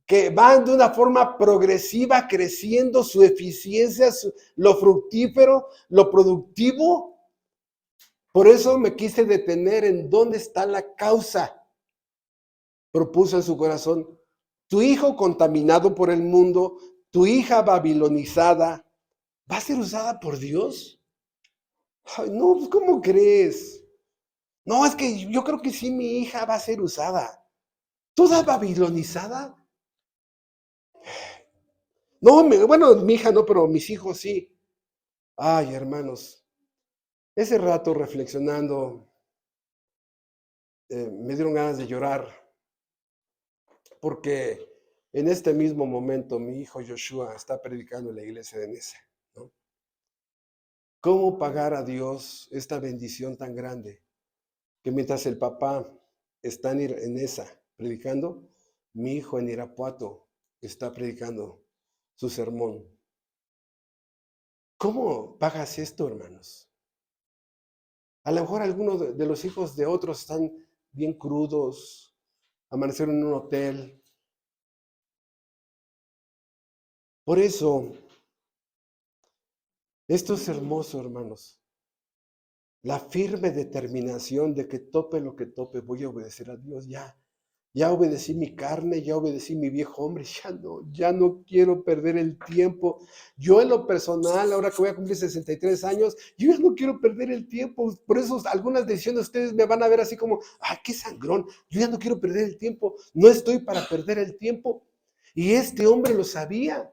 Que van de una forma progresiva, creciendo su eficiencia, lo fructífero, lo productivo. Por eso me quise detener en dónde está la causa. Propuso en su corazón, tu hijo contaminado por el mundo, tu hija babilonizada, ¿va a ser usada por Dios? Ay, no, pues ¿cómo crees? No, es que yo creo que sí, mi hija va a ser usada. ¿Toda babilonizada? No, bueno, mi hija no, pero mis hijos sí. Ay, hermanos, ese rato reflexionando, me dieron ganas de llorar, porque en este mismo momento mi hijo Joshua está predicando en la iglesia de Nesa, ¿no? ¿Cómo pagar a Dios esta bendición tan grande? Que mientras el papá está en Nesa predicando, mi hijo en Irapuato está predicando su sermón. ¿Cómo pagas esto, hermanos? A lo mejor algunos de los hijos de otros están bien crudos, amanecieron en un hotel. Por eso, esto es hermoso, hermanos. La firme determinación de que tope lo que tope, voy a obedecer a Dios. Ya obedecí mi carne, ya obedecí mi viejo hombre, ya no quiero perder el tiempo. Yo en lo personal, ahora que voy a cumplir 63 años, yo ya no quiero perder el tiempo. Por eso algunas decisiones ustedes me van a ver así como, ¡ay, qué sangrón! Yo ya no quiero perder el tiempo, no estoy para perder el tiempo. Y este hombre lo sabía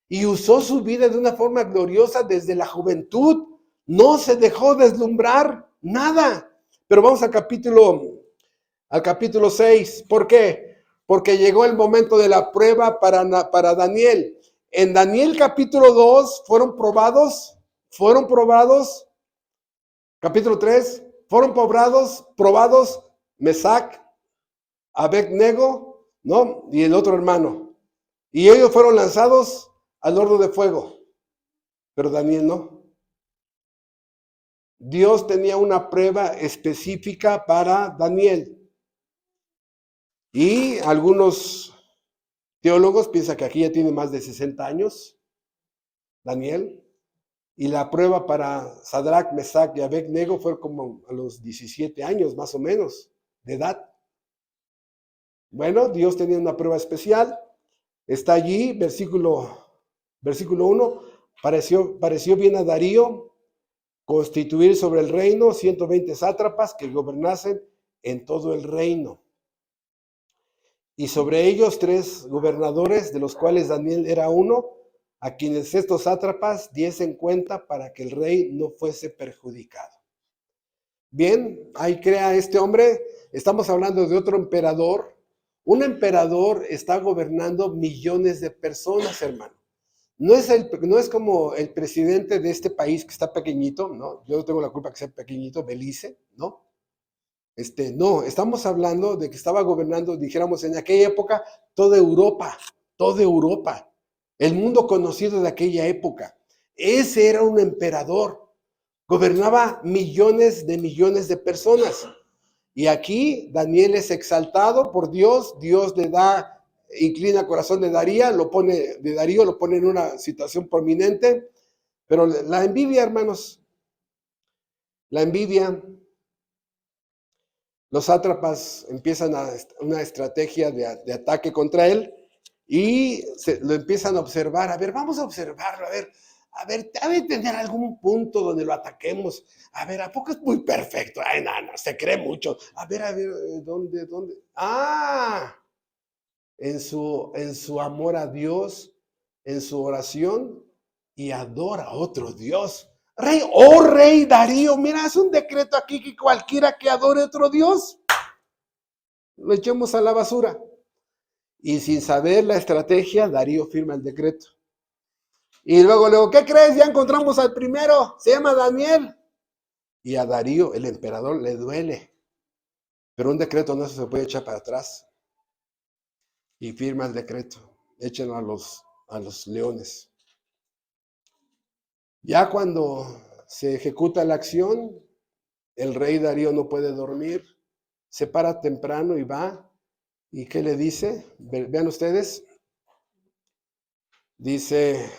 y usó su vida de una forma gloriosa desde la juventud. No se dejó deslumbrar, nada. Pero vamos al capítulo 6. ¿Por qué? Porque llegó el momento de la prueba para Daniel. En Daniel capítulo 2 fueron probados, capítulo 3, fueron probados Mesac, Abednego, ¿no? Y el otro hermano. Y ellos fueron lanzados al horno de fuego. Pero Daniel no. Dios tenía una prueba específica para Daniel. Y algunos teólogos piensan que aquí ya tiene más de 60 años, Daniel. Y la prueba para Sadrach, Mesach y Abednego fue como a los 17 años, más o menos, de edad. Bueno, Dios tenía una prueba especial. Está allí, versículo 1. Pareció bien a Darío constituir sobre el reino 120 sátrapas que gobernasen en todo el reino. Y sobre ellos 3 gobernadores, de los cuales Daniel era uno, a quienes estos sátrapas diesen cuenta para que el rey no fuese perjudicado. Bien, ahí crea este hombre. Estamos hablando de otro emperador. Un emperador está gobernando millones de personas, hermano. No es como el presidente de este país que está pequeñito, ¿no? Yo no tengo la culpa que sea pequeñito, Belice, ¿no? No, estamos hablando de que estaba gobernando, dijéramos en aquella época, toda Europa, el mundo conocido de aquella época. Ese era un emperador, gobernaba millones de personas. Y aquí Daniel es exaltado por Dios, Dios le da, inclina el corazón de Darío, lo pone en una situación prominente, pero la envidia, hermanos, la envidia. Los sátrapas empiezan una estrategia de ataque contra él y lo empiezan a observar. A ver, vamos a observarlo, a ver, debe tener algún punto donde lo ataquemos. A ver, ¿a poco es muy perfecto? Ay, no, se cree mucho. A ver, ¿dónde? Ah, en su amor a Dios, en su oración, y adora a otro Dios. Rey, oh rey Darío, mira, es un decreto aquí que cualquiera que adore a otro Dios, lo echemos a la basura. Y sin saber la estrategia, Darío firma el decreto. Y luego, ¿qué crees? Ya encontramos al primero, se llama Daniel. Y a Darío, el emperador, le duele. Pero un decreto no se puede echar para atrás. Y firma el decreto. Échenlo a los leones. Ya cuando se ejecuta la acción, el rey Darío no puede dormir. Se para temprano y va. ¿Y qué le dice? Vean ustedes. Dice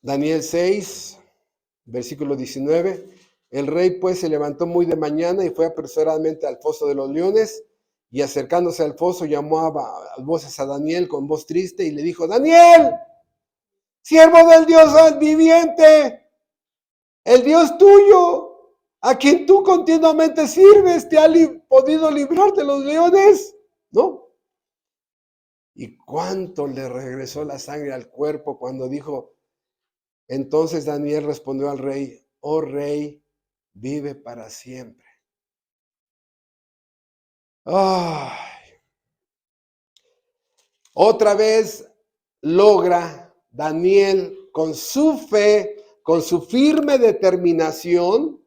Daniel 6, versículo 19. El rey pues se levantó muy de mañana y fue apresuradamente al foso de los leones, y acercándose al foso llamó a voces a Daniel con voz triste y le dijo: Daniel, siervo del Dios viviente, el Dios tuyo, a quien tú continuamente sirves, ¿te ha podido librar de los leones? ¿No? Y cuánto le regresó la sangre al cuerpo cuando dijo. Entonces Daniel respondió al rey: oh rey, vive para siempre. Ay. Otra vez logra Daniel, con su fe, con su firme determinación,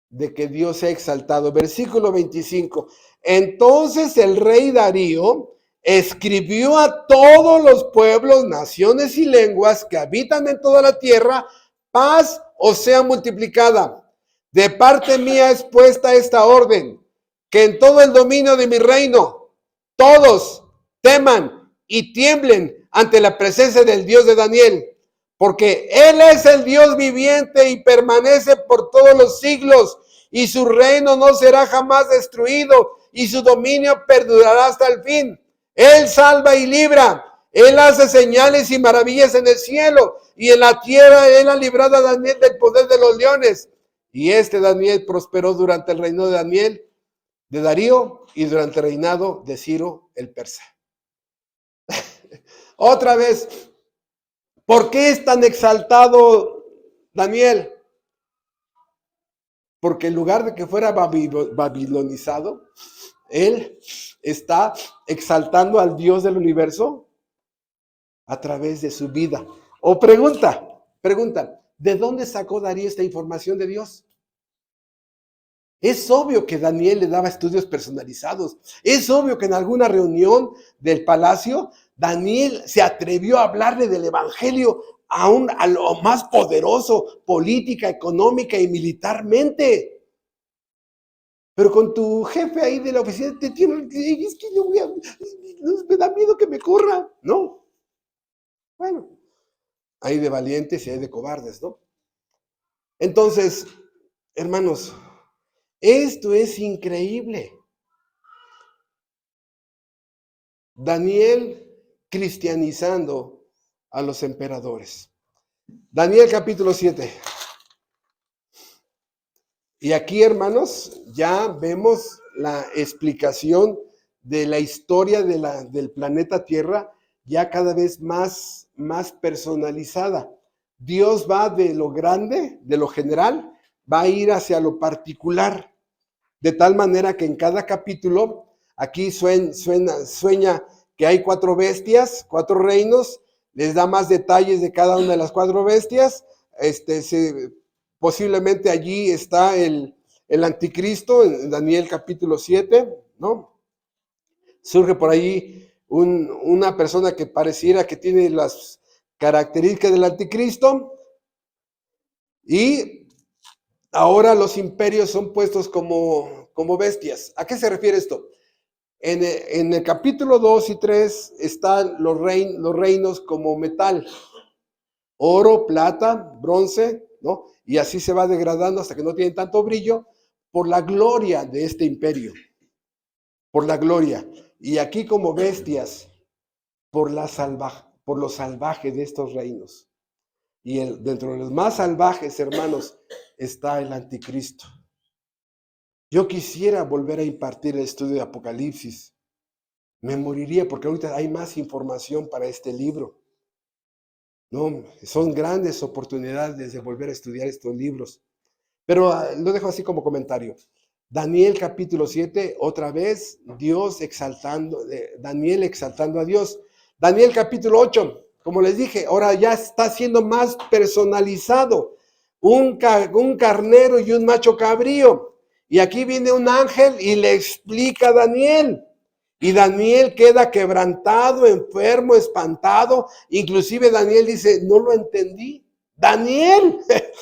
de que Dios sea exaltado. Versículo 25. Entonces el rey Darío escribió a todos los pueblos, naciones y lenguas que habitan en toda la tierra: paz os sea multiplicada. De parte mía es puesta esta orden, que en todo el dominio de mi reino todos teman y tiemblen ante la presencia del Dios de Daniel, porque Él es el Dios viviente y permanece por todos los siglos, y su reino no será jamás destruido, y su dominio perdurará hasta el fin. Él salva y libra, Él hace señales y maravillas en el cielo, y en la tierra Él ha librado a Daniel del poder de los leones. Y este Daniel prosperó durante el reino de Daniel, de Darío, y durante el reinado de Ciro el persa. Otra vez, ¿por qué es tan exaltado Daniel? Porque en lugar de que fuera babilonizado, él está exaltando al Dios del universo a través de su vida. O pregunta, ¿de dónde sacó Darío esta información de Dios? Es obvio que Daniel le daba estudios personalizados. Es obvio que en alguna reunión del palacio, Daniel se atrevió a hablarle del evangelio a lo más poderoso, política, económica y militarmente. Pero con tu jefe ahí de la oficina, es que me da miedo que me corra, ¿no? Bueno, hay de valientes y hay de cobardes, ¿no? Entonces, hermanos, esto es increíble. Daniel cristianizando a los emperadores. Daniel capítulo 7. Y aquí, hermanos, ya vemos la explicación de la historia del planeta Tierra, ya cada vez más personalizada. Dios va de lo grande, de lo general, va a ir hacia lo particular, de tal manera que en cada capítulo, aquí sueña que hay 4 bestias, 4 reinos, les da más detalles de cada una de las 4 bestias. Posiblemente allí está el anticristo, en Daniel capítulo 7, ¿no? Surge por allí una persona que pareciera que tiene las características del anticristo, y ahora los imperios son puestos como bestias. ¿A qué se refiere esto? En el capítulo 2 y 3 están los reinos como metal: oro, plata, bronce, ¿no? Y así se va degradando hasta que no tienen tanto brillo por la gloria de este imperio, por la gloria. Y aquí como bestias, por lo salvaje de estos reinos. Y dentro de los más salvajes, hermanos, está el anticristo. Yo quisiera volver a impartir el estudio de Apocalipsis, me moriría porque ahorita hay más información para este libro. No, son grandes oportunidades de volver a estudiar estos libros. Pero lo dejo así como comentario. Daniel capítulo 7, otra vez Dios exaltando, Daniel exaltando a Dios. Daniel capítulo 8, como les dije, ahora ya está siendo más personalizado. Un carnero y un macho cabrío. Y aquí viene un ángel y le explica a Daniel. Y Daniel queda quebrantado, enfermo, espantado. Inclusive Daniel dice, no lo entendí. Daniel,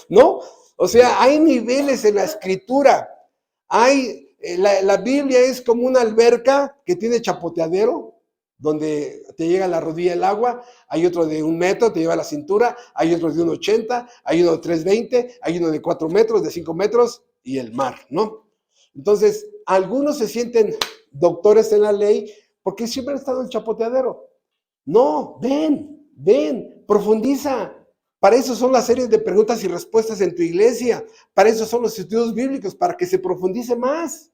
¿no? O sea, hay niveles en la escritura. La Biblia es como una alberca que tiene chapoteadero, donde te llega a la rodilla el agua. Hay otro de 1 metro, te lleva a la cintura. Hay otro de 1,80, hay uno de 3,20, hay uno de 4 metros, de 5 metros y el mar, ¿no? Entonces, algunos se sienten doctores en la ley porque siempre han estado en el chapoteadero. No, ven, profundiza. Para eso son las series de preguntas y respuestas en tu iglesia. Para eso son los estudios bíblicos, para que se profundice más.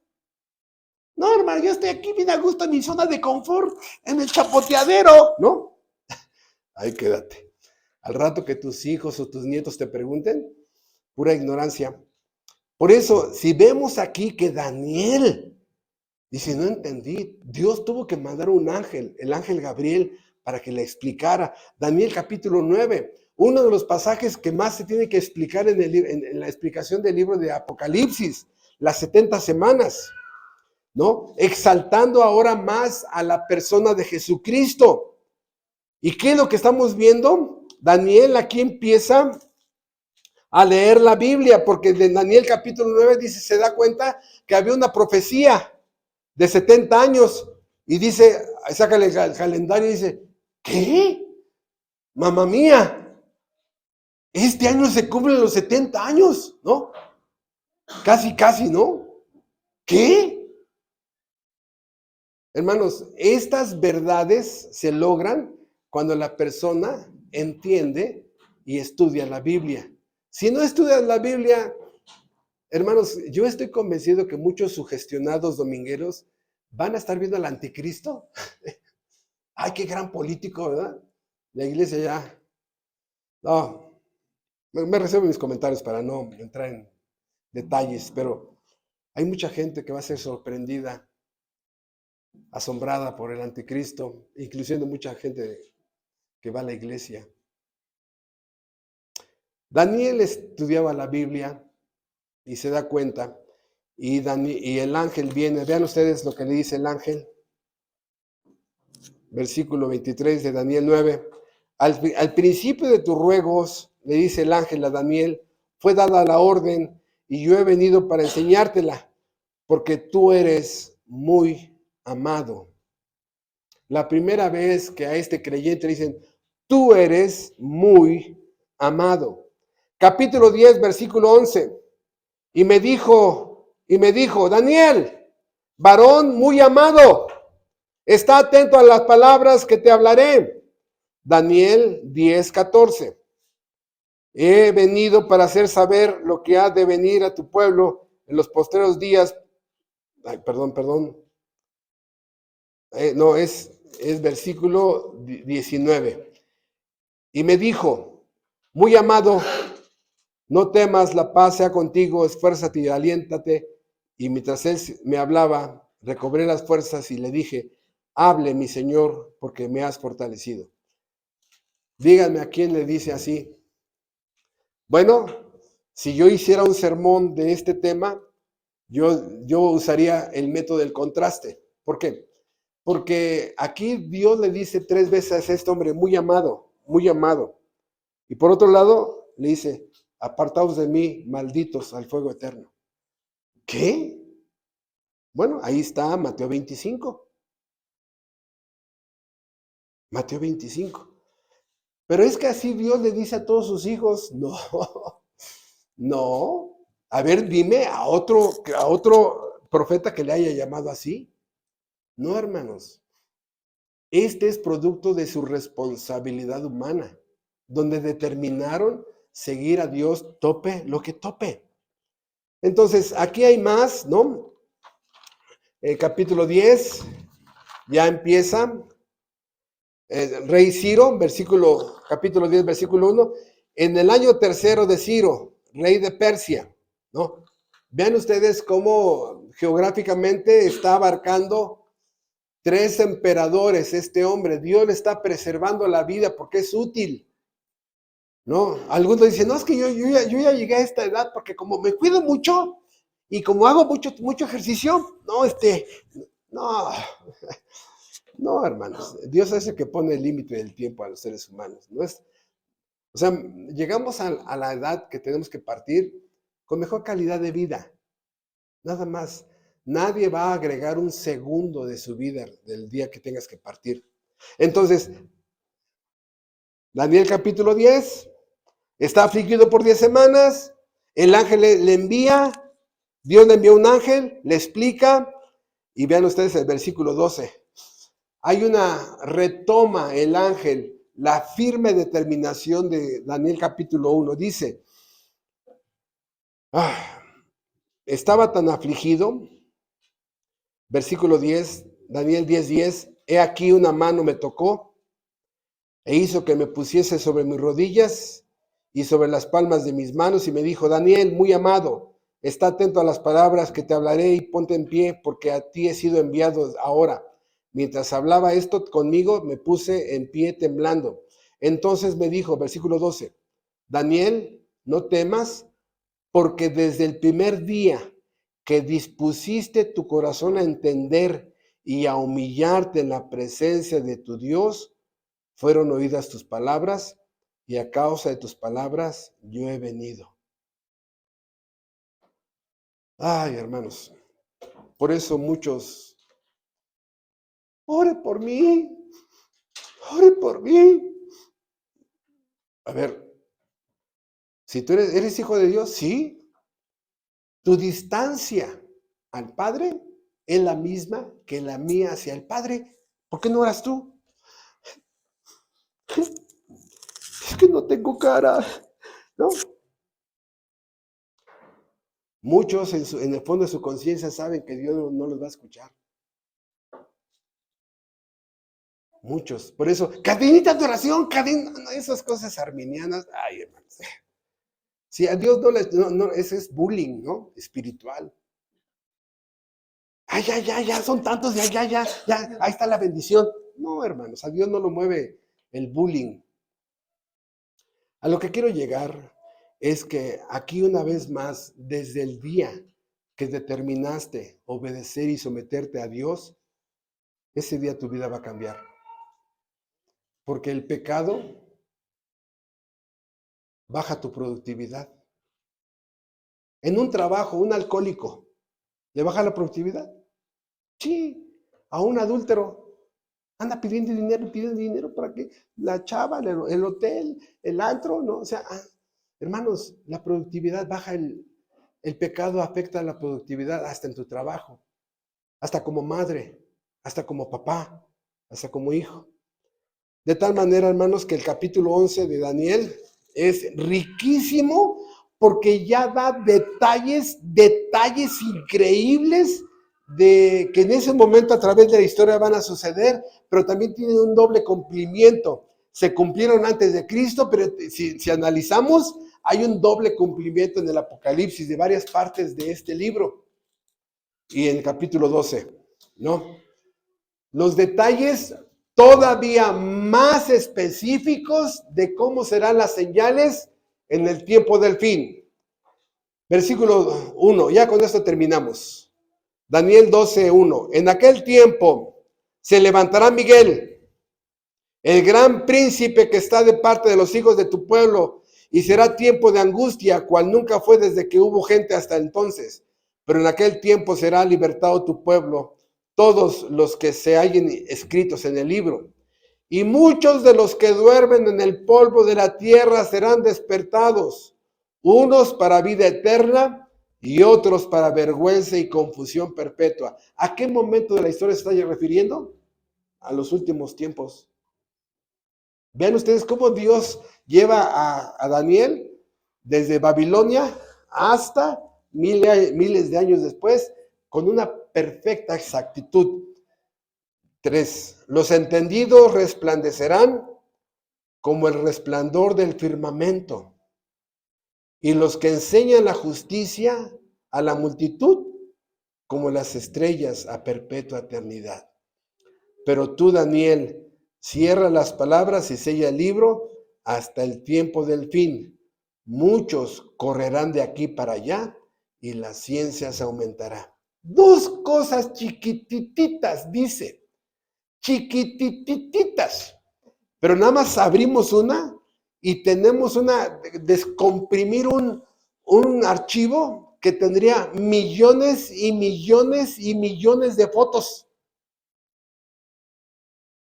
No, hermano, yo estoy aquí bien a gusto en mi zona de confort, en el chapoteadero, ¿no? Ahí quédate. Al rato que tus hijos o tus nietos te pregunten, pura ignorancia. Por eso, si vemos aquí que Daniel dice, no entendí, Dios tuvo que mandar un ángel, el ángel Gabriel, para que le explicara. Daniel capítulo 9, uno de los pasajes que más se tiene que explicar en la explicación del libro de Apocalipsis, las 70 semanas, ¿no? Exaltando ahora más a la persona de Jesucristo. ¿Y qué es lo que estamos viendo? Daniel aquí empieza a leer la Biblia, porque en Daniel capítulo 9 dice, se da cuenta que había una profecía de 70 años, y dice, sácale el calendario y dice, ¿qué? Mamá mía, este año se cumplen los 70 años, ¿no? Casi, ¿no? ¿Qué? Hermanos, estas verdades se logran cuando la persona entiende y estudia la Biblia. Si no estudias la Biblia, hermanos, yo estoy convencido que muchos sugestionados domingueros van a estar viendo al anticristo. Ay, qué gran político, ¿verdad? La iglesia ya. No, me reservo mis comentarios para no entrar en detalles, pero hay mucha gente que va a ser sorprendida, asombrada por el anticristo, incluyendo mucha gente que va a la iglesia. Daniel estudiaba la Biblia y se da cuenta, y el ángel viene. Vean ustedes lo que le dice el ángel. Versículo 23 de Daniel 9. Al principio de tus ruegos, le dice el ángel a Daniel, fue dada la orden y yo he venido para enseñártela, porque tú eres muy amado. La primera vez que a este creyente le dicen, tú eres muy amado. Capítulo 10, versículo 11. Y me dijo, Daniel, varón muy amado, está atento a las palabras que te hablaré. Daniel 10:14. He venido para hacer saber lo que ha de venir a tu pueblo en los postreros días. Ay, perdón. No, es versículo 19. Y me dijo, muy amado, no temas, la paz sea contigo, esfuérzate y aliéntate. Y mientras él me hablaba, recobré las fuerzas y le dije, hable mi Señor, porque me has fortalecido. Díganme a quién le dice así. Bueno, si yo hiciera un sermón de este tema, yo usaría el método del contraste. ¿Por qué? Porque aquí Dios le dice 3 veces a este hombre, muy amado, muy amado. Y por otro lado, le dice, apartaos de mí, malditos, al fuego eterno. ¿Qué? Bueno, ahí está Mateo 25. Mateo 25. Pero es que así Dios le dice a todos sus hijos, no. A ver, dime a otro profeta que le haya llamado así. No, hermanos. Este es producto de su responsabilidad humana, donde determinaron seguir a Dios tope lo que tope. Entonces, aquí hay más, ¿no? El capítulo 10, ya empieza el rey Ciro, capítulo 10, versículo 1, en el año tercero de Ciro, rey de Persia, ¿no? Vean ustedes cómo geográficamente está abarcando 3 emperadores este hombre. Dios le está preservando la vida porque es útil, ¿no? Algunos dicen, no, es que yo ya llegué a esta edad porque como me cuido mucho y como hago mucho ejercicio, no, no, hermanos. Dios es el que pone el límite del tiempo a los seres humanos. No es, o sea, llegamos a la edad que tenemos que partir con mejor calidad de vida. Nada más. Nadie va a agregar un segundo de su vida del día que tengas que partir. Entonces, Daniel capítulo 10, está afligido por 10 semanas, el ángel le envía, Dios le envió un ángel, le explica, y vean ustedes el versículo 12. Hay una retoma el ángel, la firme determinación de Daniel capítulo 1. Dice, estaba tan afligido, versículo 10, Daniel 10:10, he aquí una mano me tocó e hizo que me pusiese sobre mis rodillas y sobre las palmas de mis manos y me dijo, Daniel, muy amado, está atento a las palabras que te hablaré y ponte en pie porque a ti he sido enviado ahora. Mientras hablaba esto conmigo, me puse en pie temblando. Entonces me dijo, versículo 12, Daniel, no temas, porque desde el primer día que dispusiste tu corazón a entender y a humillarte en la presencia de tu Dios, fueron oídas tus palabras, y a causa de tus palabras yo he venido. Ay, hermanos, por eso muchos, ore por mí, ore por mí. A ver, si tú eres hijo de Dios, sí, tu distancia al Padre es la misma que la mía hacia el Padre. ¿Por qué no oras tú? Es que no tengo cara, ¿no? Muchos en el fondo de su conciencia saben que Dios no los va a escuchar. Muchos. Por eso, cadenita de oración, esas cosas arminianas. Ay, hermanos. Si a Dios no, ese es bullying, ¿no? Espiritual. Ay, ya, son tantos, ya, ahí está la bendición. No, hermanos, a Dios no lo mueve el bullying. A lo que quiero llegar es que aquí una vez más, desde el día que determinaste obedecer y someterte a Dios, ese día tu vida va a cambiar. Porque el pecado baja tu productividad. En un trabajo, un alcohólico, ¿le baja la productividad? Sí, a un adúltero. Anda pidiendo dinero para que la chava, el hotel, el antro, ¿no? O sea, hermanos, la productividad baja, el pecado afecta la productividad hasta en tu trabajo, hasta como madre, hasta como papá, hasta como hijo. De tal manera, hermanos, que el capítulo 11 de Daniel es riquísimo porque ya da detalles increíbles de que en ese momento a través de la historia van a suceder, pero también tienen un doble cumplimiento. Se cumplieron antes de Cristo, pero si analizamos, hay un doble cumplimiento en el Apocalipsis de varias partes de este libro y en el capítulo 12, ¿no? Los detalles todavía más específicos de cómo serán las señales en el tiempo del fin. Versículo 1, ya con esto terminamos. Daniel 12:1. En aquel tiempo se levantará Miguel, el gran príncipe que está de parte de los hijos de tu pueblo, y será tiempo de angustia, cual nunca fue desde que hubo gente hasta entonces. Pero en aquel tiempo será libertado tu pueblo, todos los que se hallen escritos en el libro. Y muchos de los que duermen en el polvo de la tierra serán despertados, unos para vida eterna y otros para vergüenza y confusión perpetua. ¿A qué momento de la historia se está refiriendo? A los últimos tiempos. Vean ustedes cómo Dios lleva a Daniel desde Babilonia hasta miles de años después con una perfecta exactitud. 3. Los entendidos resplandecerán como el resplandor del firmamento, y los que enseñan la justicia a la multitud como las estrellas a perpetua eternidad. Pero tú, Daniel, cierra las palabras y sella el libro hasta el tiempo del fin. Muchos correrán de aquí para allá y la ciencia se aumentará. Dos cosas chiquitititas, dice. Chiquitititas. Pero nada más abrimos una y tenemos descomprimir un archivo que tendría millones y millones y millones de fotos.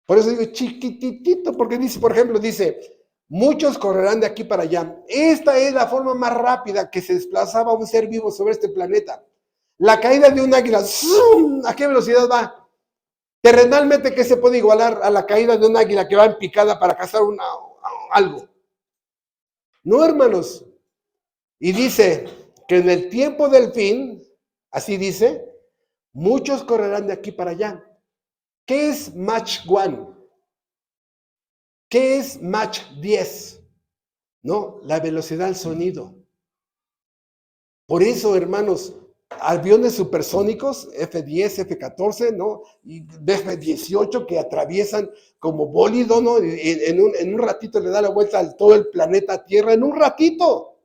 Por eso digo chiquititito, porque dice, por ejemplo, dice, muchos correrán de aquí para allá. Esta es la forma más rápida que se desplazaba un ser vivo sobre este planeta. La caída de un águila, ¡zum! ¿A qué velocidad va? Terrenalmente, ¿qué se puede igualar a la caída de un águila que va en picada para cazar algo? No, hermanos. Y dice que en el tiempo del fin, así dice, muchos correrán de aquí para allá. ¿Qué es Mach 1? ¿Qué es Mach 10? No, la velocidad del sonido. Por eso, hermanos, aviones supersónicos, F-10, F-14, ¿no? Y F-18 que atraviesan como bólido, ¿no? En un ratito le da la vuelta a todo el planeta Tierra, en un ratito.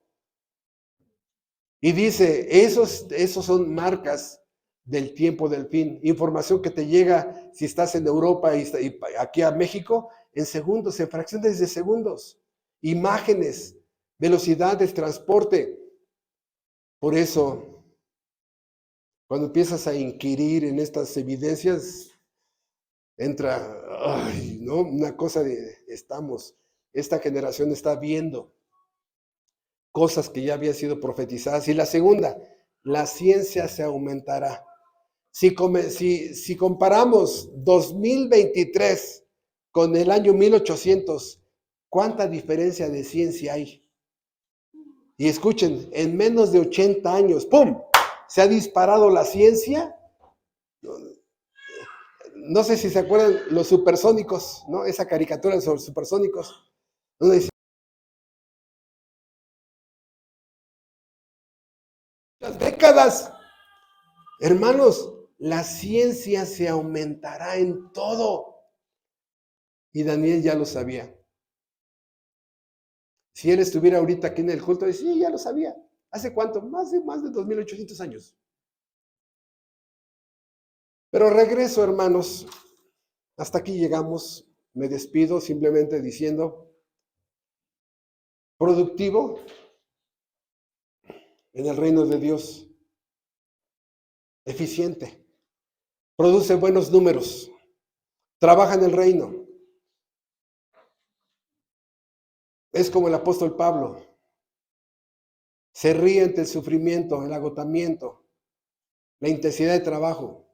Y dice, esos son marcas del tiempo del fin. Información que te llega si estás en Europa y aquí a México, en segundos, en fracciones de segundos. Imágenes, velocidades, transporte. Por eso, cuando empiezas a inquirir en estas evidencias, entra, ¿no? Una cosa de, esta generación está viendo cosas que ya habían sido profetizadas. Y la segunda, la ciencia se aumentará. Si comparamos 2023 con el año 1800, ¿cuánta diferencia de ciencia hay? Y escuchen, en menos de 80 años, ¡pum!, se ha disparado la ciencia. No sé si se acuerdan los supersónicos, ¿no? Esa caricatura sobre supersónicos. Donde dice, las décadas, hermanos, la ciencia se aumentará en todo. Y Daniel ya lo sabía. Si él estuviera ahorita aquí en el culto, dice, sí, ya lo sabía. ¿Hace cuánto? Más de 2.800 años. Pero regreso, hermanos. Hasta aquí llegamos. Me despido simplemente diciendo, productivo en el reino de Dios, eficiente, produce buenos números, trabaja en el reino. Es como el apóstol Pablo. Se ríe ante el sufrimiento, el agotamiento, la intensidad de trabajo.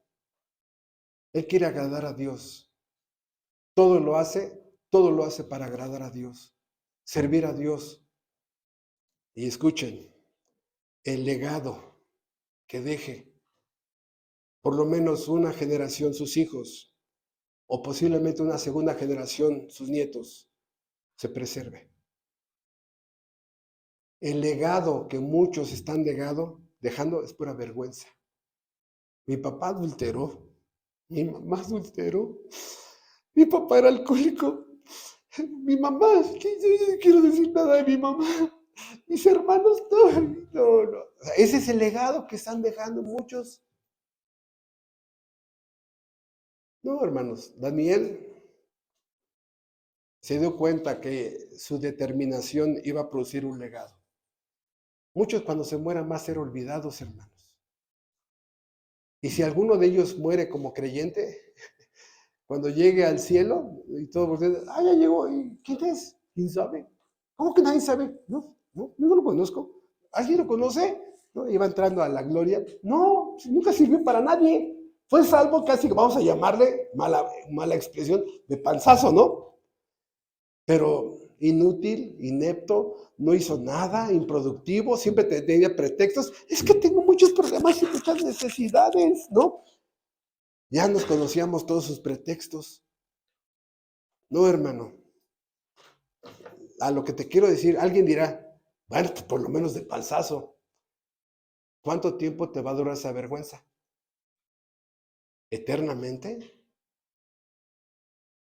Él quiere agradar a Dios. Todo lo hace para agradar a Dios, servir a Dios. Y escuchen, el legado que deje, por lo menos una generación sus hijos, o posiblemente una segunda generación sus nietos, se preserve. El legado que muchos están dejando es pura vergüenza. Mi papá adulteró, mi mamá adulteró, mi papá era alcohólico, mi mamá, no quiero decir nada de mi mamá, mis hermanos, no. O sea, ese es el legado que están dejando muchos. No, hermanos, Daniel se dio cuenta que su determinación iba a producir un legado. Muchos cuando se mueran van a ser olvidados, hermanos. Y si alguno de ellos muere como creyente, cuando llegue al cielo y todos ustedes, ya llegó, ¿y quién es? ¿Quién sabe? ¿Cómo que nadie sabe? No, yo no lo conozco. ¿Alguien lo conoce? ¿No? Iba entrando a la gloria. No, nunca sirvió para nadie. Fue salvo casi, vamos a llamarle, mala expresión, de panzazo, ¿no? Pero inútil, inepto, no hizo nada, improductivo, siempre tenía pretextos. Es que tengo muchos problemas y muchas necesidades, ¿no? Ya nos conocíamos todos sus pretextos. No, hermano. A lo que te quiero decir, alguien dirá, bueno, pues por lo menos de panzazo. ¿Cuánto tiempo te va a durar esa vergüenza? ¿Eternamente?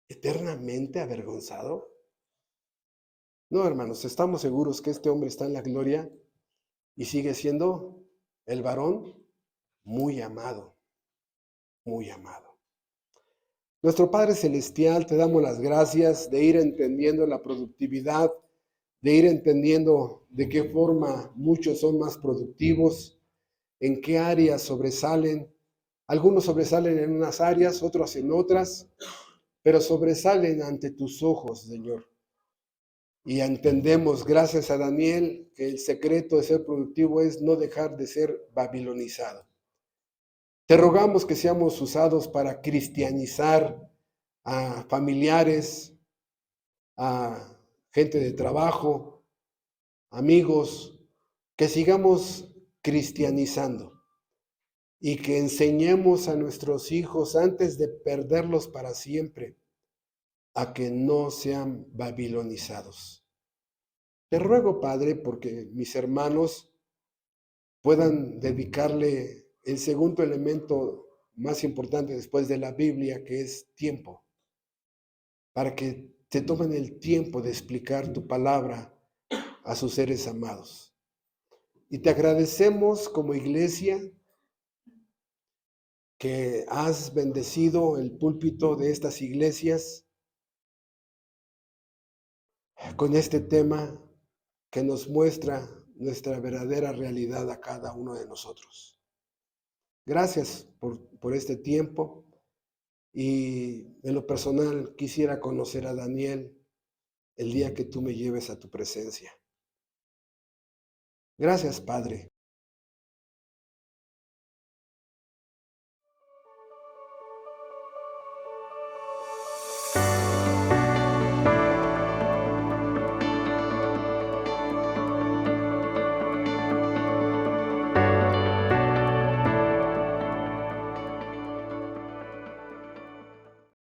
¿Eternamente avergonzado? No, hermanos, estamos seguros que este hombre está en la gloria y sigue siendo el varón muy amado, muy amado. Nuestro Padre Celestial, te damos las gracias de ir entendiendo la productividad, de ir entendiendo de qué forma muchos son más productivos, en qué áreas sobresalen. Algunos sobresalen en unas áreas, otros en otras, pero sobresalen ante tus ojos, Señor. Y entendemos, gracias a Daniel, que el secreto de ser productivo es no dejar de ser babilonizado. Te rogamos que seamos usados para cristianizar a familiares, a gente de trabajo, amigos, que sigamos cristianizando y que enseñemos a nuestros hijos antes de perderlos para siempre a que no sean babilonizados. Te ruego, Padre, porque mis hermanos puedan dedicarle el segundo elemento más importante después de la Biblia, que es tiempo, para que te tomen el tiempo de explicar tu palabra a sus seres amados. Y te agradecemos como iglesia que has bendecido el púlpito de estas iglesias con este tema que nos muestra nuestra verdadera realidad a cada uno de nosotros. Gracias por este tiempo y en lo personal quisiera conocer a Daniel el día que tú me lleves a tu presencia. Gracias, Padre,